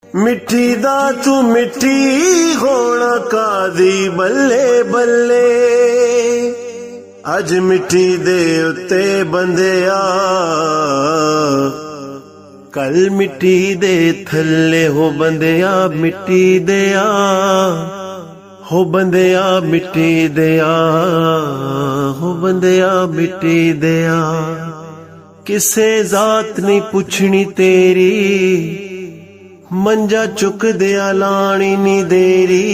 Speaker 1: مٹی دا تو مٹی ہونا قاضی بلے بلے، اج مٹی دے اتے بندیا، کل مٹی دے تھلے ہو بندیا، مٹی دیا ہو بندیا، مٹی دیا ہو بندیا، مٹی دیا۔ کسے ذات نہیں پوچھنی تیری، منجا چک دیا لانی نی دیری،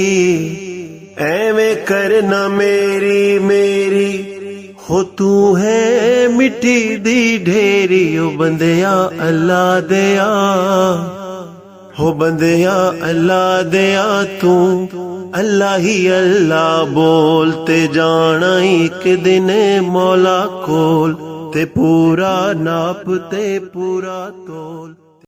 Speaker 1: ایویں کرنا میری ہو تو ہے مٹی دی ڈھیری، او بندیا اللہ دیا ہو بندیا اللہ دیا، تو اللہ ہی اللہ بولتے جانا، ایک دن مولا کول تے پورا ناپ تے پورا تول۔